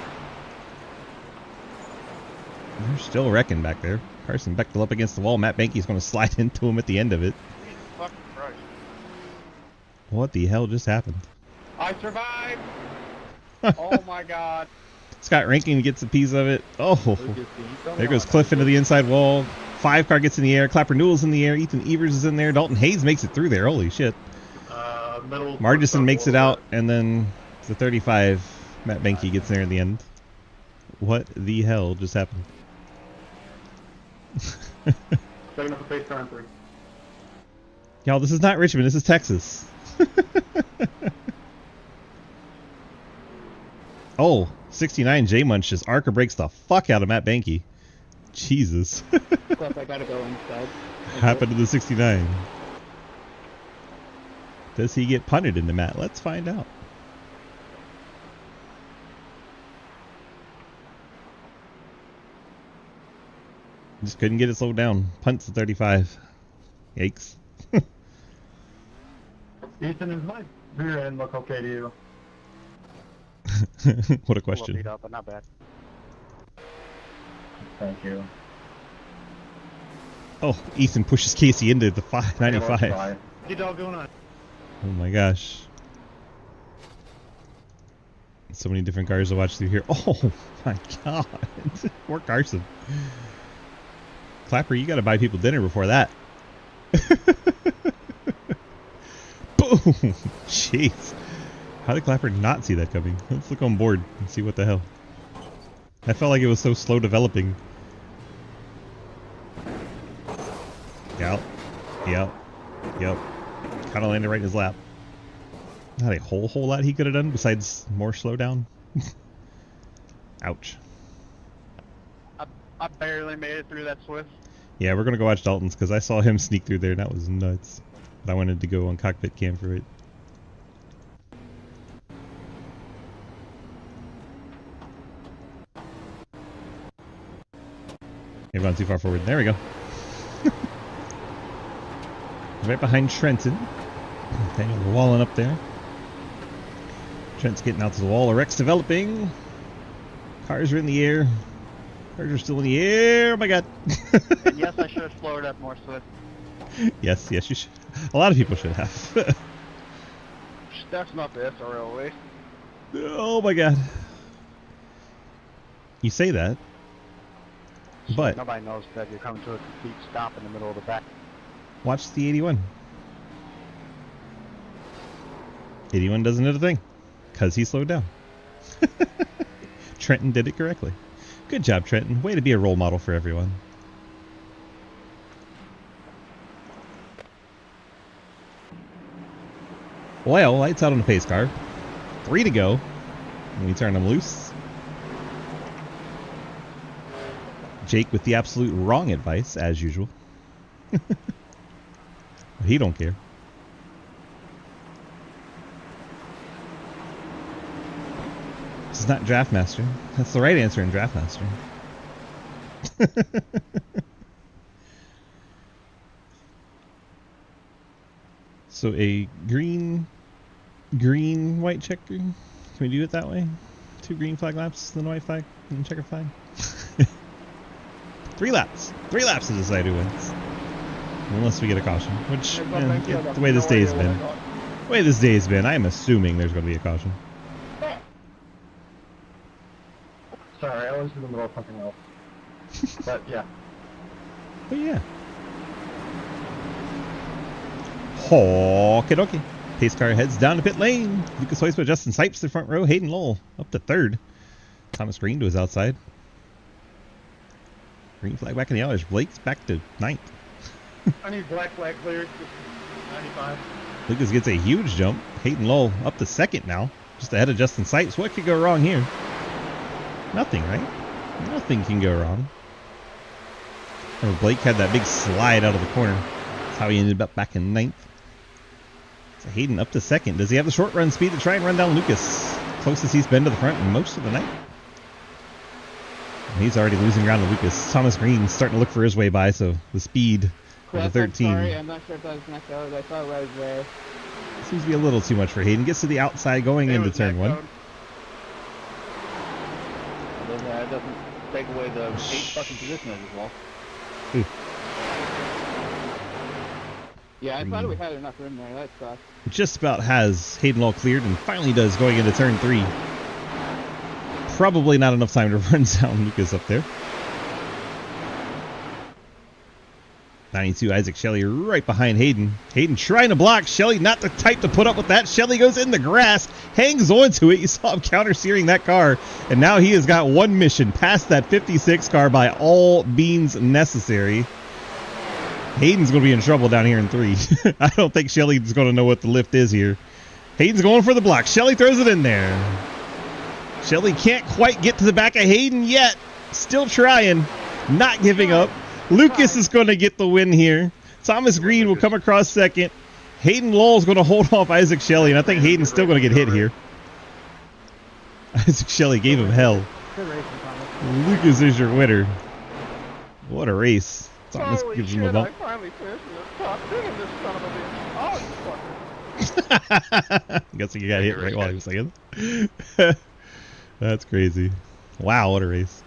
They're still wrecking back there. Carson Bechtel up against the wall. Matt Banky's going to slide into him at the end of it. Fucking Christ. What the hell just happened? I survived! Oh my god. Scott Rankin gets a piece of it. Oh, there goes Cliff into the inside wall. 5 car gets in the air. Clapper Newell's in the air. Ethan Evers is in there. Dalton Hayes makes it through there. Holy shit. Margison makes it out, and then the 35, Matt Banky gets there in the end. What the hell just happened? Setting up a pace car in 3. Y'all, this is not Richmond. This is Texas. Oh, 69 J Munch just Arca breaks the fuck out of Matt Banky. Jesus. Cliff, I gotta go inside. Happened to the 69. Does he get punted into Matt? Let's find out. Just couldn't get it slowed down. Punts to 35. Yikes. Ethan, is my rear end look okay to you? What a A question. little beat up, but not bad. Thank you. Oh, Ethan pushes Casey into the 95. You dog going on? Oh my gosh. So many different cars to watch through here. Oh my god. Poor Carson. Clapper, you gotta buy people dinner before that. Boom! Jeez. How did Clapper not see that coming? Let's look on board and see what the hell. I felt like it was so slow developing. Yep. Yep. Yep. Kind of landed right in his lap. Not a whole lot he could have done besides more slowdown. Ouch. I barely made it through that Swift. Yeah, we're gonna go watch Dalton's because I saw him sneak through there and that was nuts. But I wanted to go on cockpit cam for it. I've gone too far forward. There we go. Right behind Trenton. Daniel walling up there. Trent's getting out to the wall. Rex developing. Cars are in the air. Cars are still in the air. Oh my god. And yes, I should have slowed up more Swift. Yes, you should. A lot of people should have. That's not the SRL way. Oh my god. You say that, but Nobody knows that you're coming to a complete stop in the middle of the back. watch the 81. 81 does another thing because he slowed down. Trenton did it correctly. Good job, Trenton. Way to be a role model for everyone. Well, lights out on the pace car. 3 to go. And we turn them loose. Jake with the absolute wrong advice, as usual. But he don't care. This is not Draftmaster. That's the right answer in Draftmaster. So a green, white checker. Can we do it that way? 2 green flag laps, then a white flag, and checker flag. 3 laps. 3 laps to decide who wins. Unless we get a caution, which the way this day's been. The way this day's been, I'm assuming there's going to be a caution. Sorry, I was in the middle of something else. But yeah. But yeah. Okie dokie. Pace car heads down to pit lane. Lucas Hoisma, Justin Sipes to front row. Hayden Lowell up to 3rd. Thomas Green to his outside. Green flag back in the yellows. Blake's back to 9th. I need black flag cleared. 95. Lucas gets a huge jump. Hayden Lowell up to 2nd now. just ahead of Justin Sipes. What could go wrong here? Nothing, right? Nothing can go wrong. Remember, Blake had that big slide out of the corner. That's how he ended up back in 9th. So Hayden up to 2nd. Does he have the short run speed to try and run down Lucas? Closest he's been to the front most of the night. And he's already losing ground to Lucas. Thomas Green starting to look for his way by, so the speed of the 13. Sorry, I'm not sure if that was next out. I thought I was there. Seems to be a little too much for Hayden. Gets to the outside going into turn 1. That doesn't take away the 8th fucking position as well. Ooh. Yeah, I thought we had enough room there. That sucks. Just about has Hayden all cleared and finally does going into turn 3. Probably not enough time to run down Lucas up there. 92 Isaac Shelley right behind Hayden. Hayden trying to block. Shelley not the type to put up with that. Shelley goes in the grass, hangs onto it. You saw him counter steering that car, and now he has got one mission: past that 56 car by all means necessary. Hayden's going to be in trouble down here in 3. I don't think Shelley's going to know what the lift is here. Hayden's going for the block. Shelley throws it in there. Shelley can't quite get to the back of Hayden yet. Still trying, not giving up. Lucas is going to get the win here. Thomas Green will come across 2nd. Hayden Lowell's going to hold off Isaac Shelley, and I think Hayden's still going to get hit here. Isaac Shelley gave him hell. Good racing, Thomas. Lucas is your winner. What a race. Thomas Holy gives shit, him a bump. I finally finished this top. Digging this son of a bitch. Oh, you fucker. I'm guessing you got hit right while he was saying. That's crazy. Wow, what a race.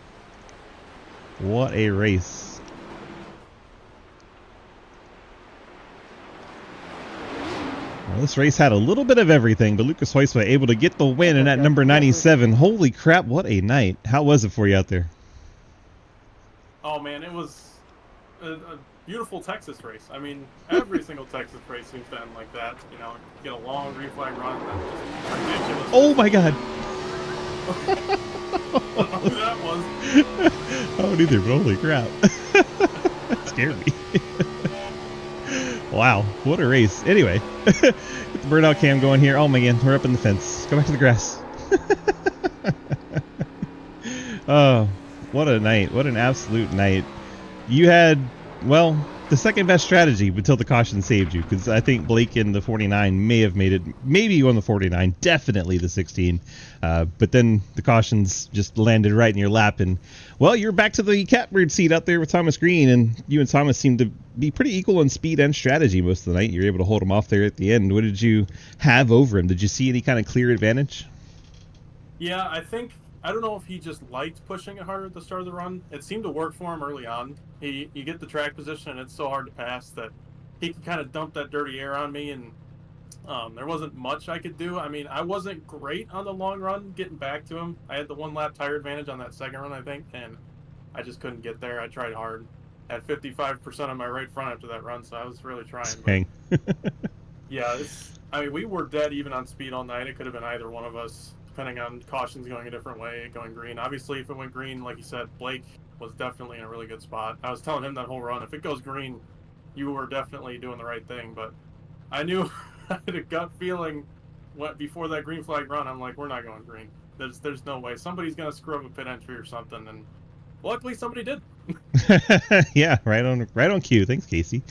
What a race. Well, this race had a little bit of everything, but Lucas Huysma able to get the win in at number 97. Holy crap, what a night. How was it for you out there? Oh man, it was a beautiful Texas race. I mean, every single Texas race seems to end like that. You know, you get a long green flag run, and then just ridiculous. Oh my god. I don't know who that was. I don't either, but holy crap. That scared me. Wow, what a race. Anyway, get the burnout cam going here. Oh my god, we're up in the fence. Go back to the grass. Oh, what a night. What an absolute night. You had, well, the second best strategy until the caution saved you, because I think Blake in the 49 may have made it. Maybe you won the 49, definitely the 16. But then the cautions just landed right in your lap, and well, you're back to the catbird seat out there with Thomas Green, and you and Thomas seem to be pretty equal in speed and strategy most of the night. You're able to hold him off there at the end. What did you have over him? Did you see any kind of clear advantage? Yeah, I don't know if he just liked pushing it harder at the start of the run. It seemed to work for him early on. You get the track position, and it's so hard to pass that he can kind of dump that dirty air on me, and there wasn't much I could do. I mean, I wasn't great on the long run getting back to him. I had the 1 lap tire advantage on that second run, I think, and I just couldn't get there. I tried hard. Had 55% on my right front after that run, so I was really trying. Dang. Yeah, I mean, we were dead even on speed all night. It could have been either one of us, depending on cautions going a different way, going green. Obviously, if it went green, like you said, Blake was definitely in a really good spot. I was telling him that whole run, if it goes green, you were definitely doing the right thing. But I knew I had a gut feeling before that green flag run. I'm like, we're not going green. There's no way. Somebody's going to screw up a pit entry or something. And luckily, somebody did. Yeah, right on cue. Thanks, Casey.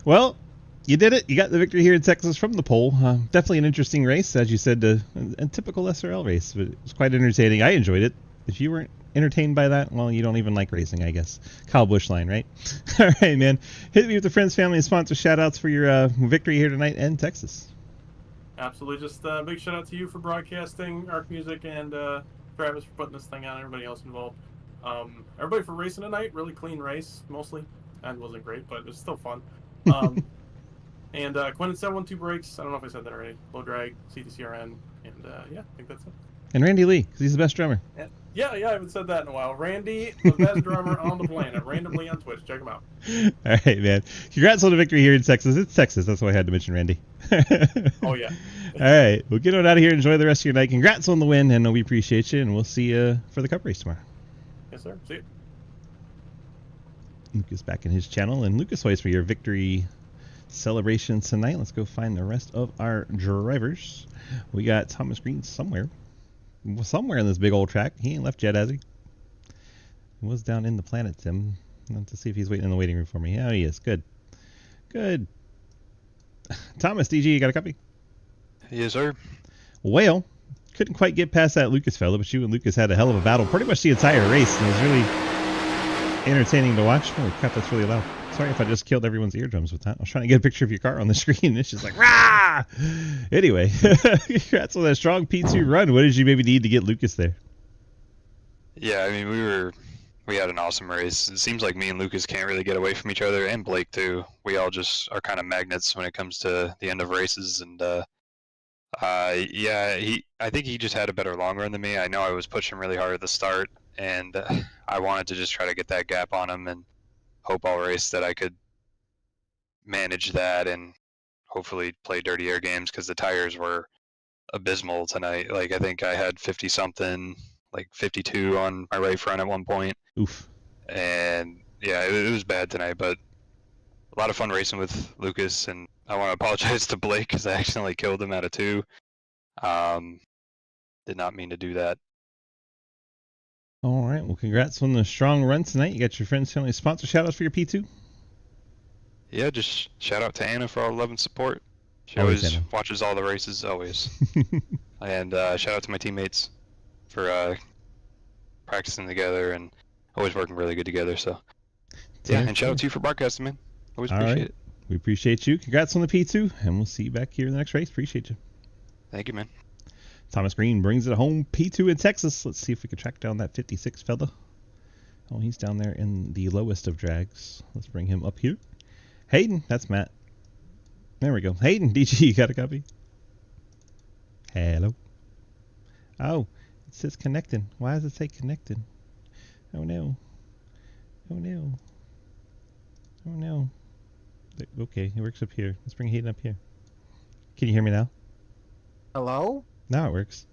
Well, you did it. You got the victory here in Texas from the pole. Definitely an interesting race, as you said, a typical SRL race, but it was quite entertaining. I enjoyed it. If you weren't entertained by that, well, you don't even like racing, I guess. Kyle Buschline, right? All right, man. Hit me with the friends, family, and sponsor shout-outs for your victory here tonight in Texas. Absolutely. Just a big shout-out to you for broadcasting Arc Music, and Travis for putting this thing on, everybody else involved. Everybody for racing tonight. Really clean race, mostly. And wasn't great, but it was still fun. And Quinn and 712 Brakes. I don't know if I said that already. Low Drag, CTCRN, and yeah, I think that's it. And Randy Lee, because he's the best drummer. Yeah, I haven't said that in a while. Randy, the best drummer on the planet. Randomly on Twitch. Check him out. All right, man. Congrats on the victory here in Texas. It's Texas. That's why I had to mention Randy. Oh, yeah. All right. Well, get on out of here. Enjoy the rest of your night. Congrats on the win, and we appreciate you, and we'll see you for the Cup race tomorrow. Yes, sir. See you. Lucas back in his channel, and Lucas waits for your victory celebration tonight. Let's go find the rest of our drivers. We got Thomas Green somewhere in this big old track. He ain't left yet, has he? He was down in the Planet Sim. Let's see if he's waiting in the waiting room for me. Yeah, he is. Good. Thomas, DG, you got a copy? Yes, sir. Well, couldn't quite get past that Lucas fella, but you and Lucas had a hell of a battle pretty much the entire race, and it was really entertaining to watch. Holy crap, that's really loud. Sorry if I just killed everyone's eardrums with that. I was trying to get a picture of your car on the screen, and it's just like, rah! Anyway, congrats on that strong P2 run. What did you maybe need to get Lucas there? Yeah, I mean, we had an awesome race. It seems like me and Lucas can't really get away from each other, and Blake too. We all just are kind of magnets when it comes to the end of races, and yeah, I think he just had a better long run than me. I know I was pushing really hard at the start, and I wanted to just try to get that gap on him and hope all race that I could manage that and hopefully play dirty air games, because the tires were abysmal tonight. Like, I think I had 50 something, like 52 on my right front at one point. Oof. And yeah, it was bad tonight, but a lot of fun racing with Lucas, and I want to apologize to Blake because I accidentally killed him out of 2. Did not mean to do that. All right. Well, congrats on the strong run tonight. You got your friends, family, sponsor shout-outs for your P2? Yeah, just shout out to Anna for all the love and support. She Always always Anna. watches all the races, always. And shout out to my teammates for practicing together and always working really good together. So yeah, and shout out to you for broadcasting, man. Always appreciate it. We appreciate you. Congrats on the P2, and we'll see you back here in the next race. Appreciate you. Thank you, man. Thomas Green brings it home. P2 in Texas. Let's see if we can track down that 56 fella. Oh, he's down there in the lowest of drags. Let's bring him up here. Hayden, that's Matt. There we go. Hayden, DG, you got a copy? Hello. Oh, it says connecting. Why does it say connecting? Oh no. Oh no. Oh no. Okay, it works up here. Let's bring Hayden up here. Can you hear me now? Hello? Now it works.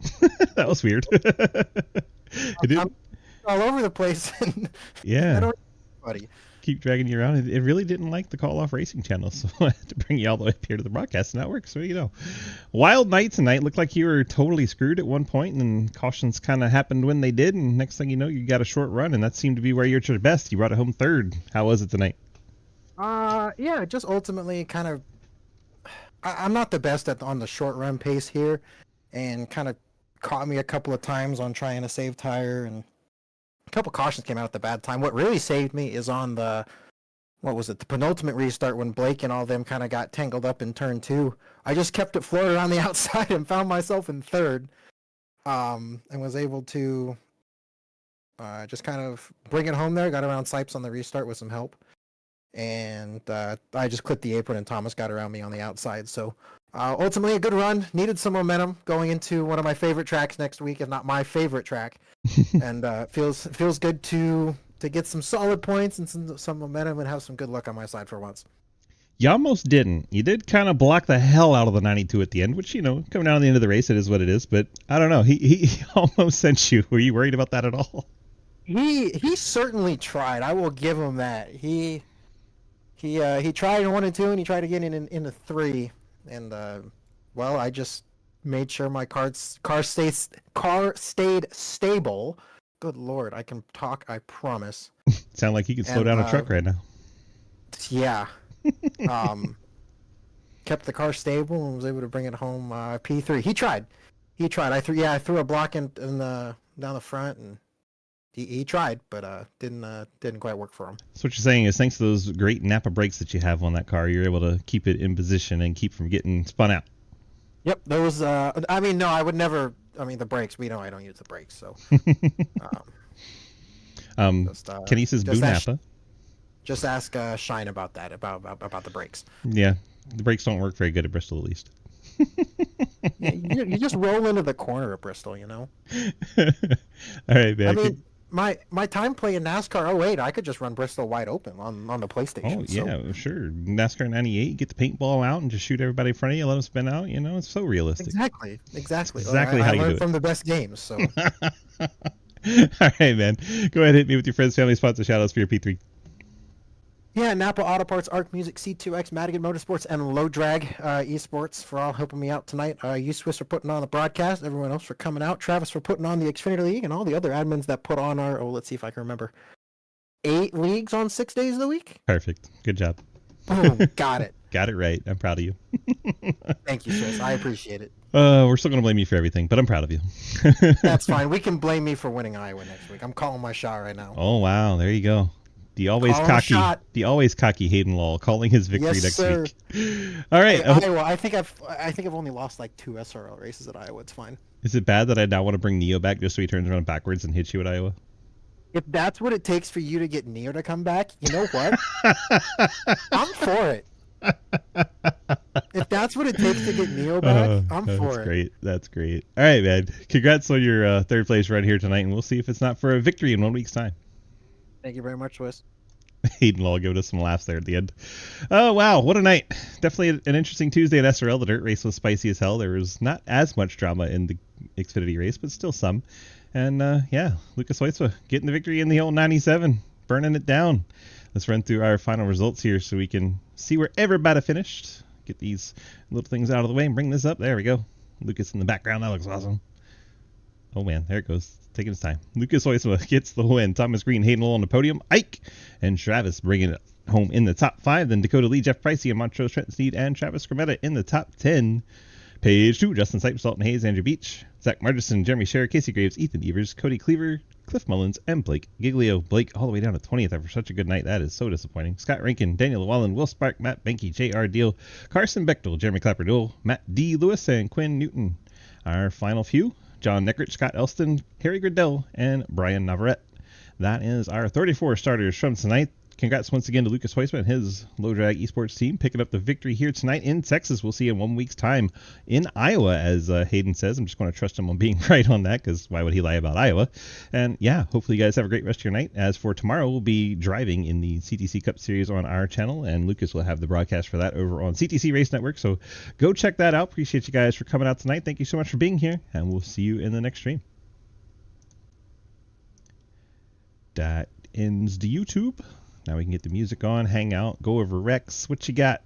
That was weird. I'm all over the place. Yeah. I don't buddy. Keep dragging you around. It really didn't like the Call Off Racing channel, so I had to bring you all the way up here to the broadcast, and that works. So, you know. Wild night tonight. Looked like you were totally screwed at one point, and then cautions kind of happened when they did, and next thing you know, you got a short run, and that seemed to be where you're at your best. You brought it home third. How was it tonight? Yeah, just ultimately kind of... I'm not the best on the short run pace here, and kind of caught me a couple of times on trying to save tire, and a couple cautions came out at the bad time. What really saved me is on the, the penultimate restart when Blake and all them kind of got tangled up in turn 2. I just kept it floated on the outside and found myself in third, and was able to just kind of bring it home there. Got around Sipes on the restart with some help, and I just clipped the apron and Thomas got around me on the outside. So ultimately a good run. Needed some momentum going into one of my favorite tracks next week, if not my favorite track. And feels good to get some solid points and some momentum and have some good luck on my side for once. You almost didn't. You did kind of block the hell out of the 92 at the end, which, you know, coming down to the end of the race, it is what it is. But I don't know. He almost sent you. Were you worried about that at all? He certainly tried. I will give him that. He tried in 1 and 2, and he tried again in the 3. And well, I just made sure my car stayed stable. Good Lord, I can talk. I promise. Sound like you could slow down a truck right now. Yeah. Kept the car stable and was able to bring it home. P3. He tried. I threw a block in the down the front, and he tried, but didn't quite work for him. So what you're saying is, thanks to those great Napa brakes that you have on that car, you're able to keep it in position and keep from getting spun out. Yep, those. I mean, no, I would never. I mean, the brakes. We know I don't use the brakes, so. Kenny says boo Napa. Just ask Shine about that, about the brakes. Yeah, the brakes don't work very good at Bristol, at least. Yeah, you just roll into the corner at Bristol, you know. All right, man. I mean, my time playing NASCAR 08, I could just run Bristol wide open on the PlayStation. Oh yeah, sure. NASCAR 98, get the paintball out and just shoot everybody in front of you, let them spin out. You know, it's so realistic. Exactly. Exactly I how you do learned it. from the best games. So. All right, man. Go ahead, hit me with your friends, family, sponsor, shout outs for your P3. Yeah, Napa Auto Parts, Arc Music, C2X, Madigan Motorsports, and Low Drag Esports for all helping me out tonight. You, Swiss, for putting on the broadcast. Everyone else for coming out. Travis for putting on the Xfinity League, and all the other admins that put on our, let's see if I can remember, 8 leagues on 6 days of the week? Perfect. Good job. Boom, got it. Got it right. I'm proud of you. Thank you, Swiss. I appreciate it. We're still going to blame you for everything, but I'm proud of you. That's fine. We can blame me for winning Iowa next week. I'm calling my shot right now. Oh, wow. There you go. The always cocky Hayden Law calling his victory Yes, next sir. week. All right. Hey, Iowa. I think I've only lost like 2 SRL races at Iowa. It's fine. Is it bad that I now want to bring Neo back just so he turns around backwards and hits you at Iowa? If that's what it takes for you to get Neo to come back, you know what? I'm for it. If that's what it takes to get Neo back, I'm for it. That's great. That's great. All right, man. Congrats on your third place run here tonight, and we'll see if it's not for a victory in 1 week's time. Thank you very much, Swiss. Hayden Law giving us some laughs there at the end. Oh, wow. What a night. Definitely an interesting Tuesday at SRL. The dirt race was spicy as hell. There was not as much drama in the Xfinity race, but still some. And, yeah, Lucas Oitzma getting the victory in the old 97, burning it down. Let's run through our final results here so we can see where everybody finished. Get these little things out of the way and bring this up. There we go. Lucas in the background. That looks awesome. Oh, man. There it goes. Taking his time. Lucas Oitzma gets the win. Thomas Green, Hayden Lowell on the podium. Ike and Travis bringing it home in the top 5. Then Dakota Lee, Jeff Pricey, and Montrose Trent Sneed, and Travis Scrametta in the top 10. Page 2, Justin Sipes, Dalton Hayes, Andrew Beach, Zach Margerson, Jeremy Scher, Casey Graves, Ethan Evers, Cody Cleaver, Cliff Mullins, and Blake Giglio. Blake all the way down to 20th after such a good night. That is so disappointing. Scott Rankin, Daniel Llewellyn, Will Spark, Matt Benke, J.R. Deal, Carson Bechtel, Jeremy Clapper Duel, Matt D. Lewis, and Quinn Newton. Our final few, John Neckert, Scott Elston, Harry Gradell, and Brian Navarrete. That is our 34 starters from tonight. Congrats once again to Lucas Oitzma and his Low Drag Esports team picking up the victory here tonight in Texas. We'll see you in 1 week's time in Iowa, as Hayden says. I'm just going to trust him on being right on that, because why would he lie about Iowa? And yeah, hopefully you guys have a great rest of your night. As for tomorrow, we'll be driving in the CTC Cup Series on our channel, and Lucas will have the broadcast for that over on CTC Race Network. So go check that out. Appreciate you guys for coming out tonight. Thank you so much for being here, and we'll see you in the next stream. That ends the YouTube. Now we can get the music on, hang out, go over Rex. What you got?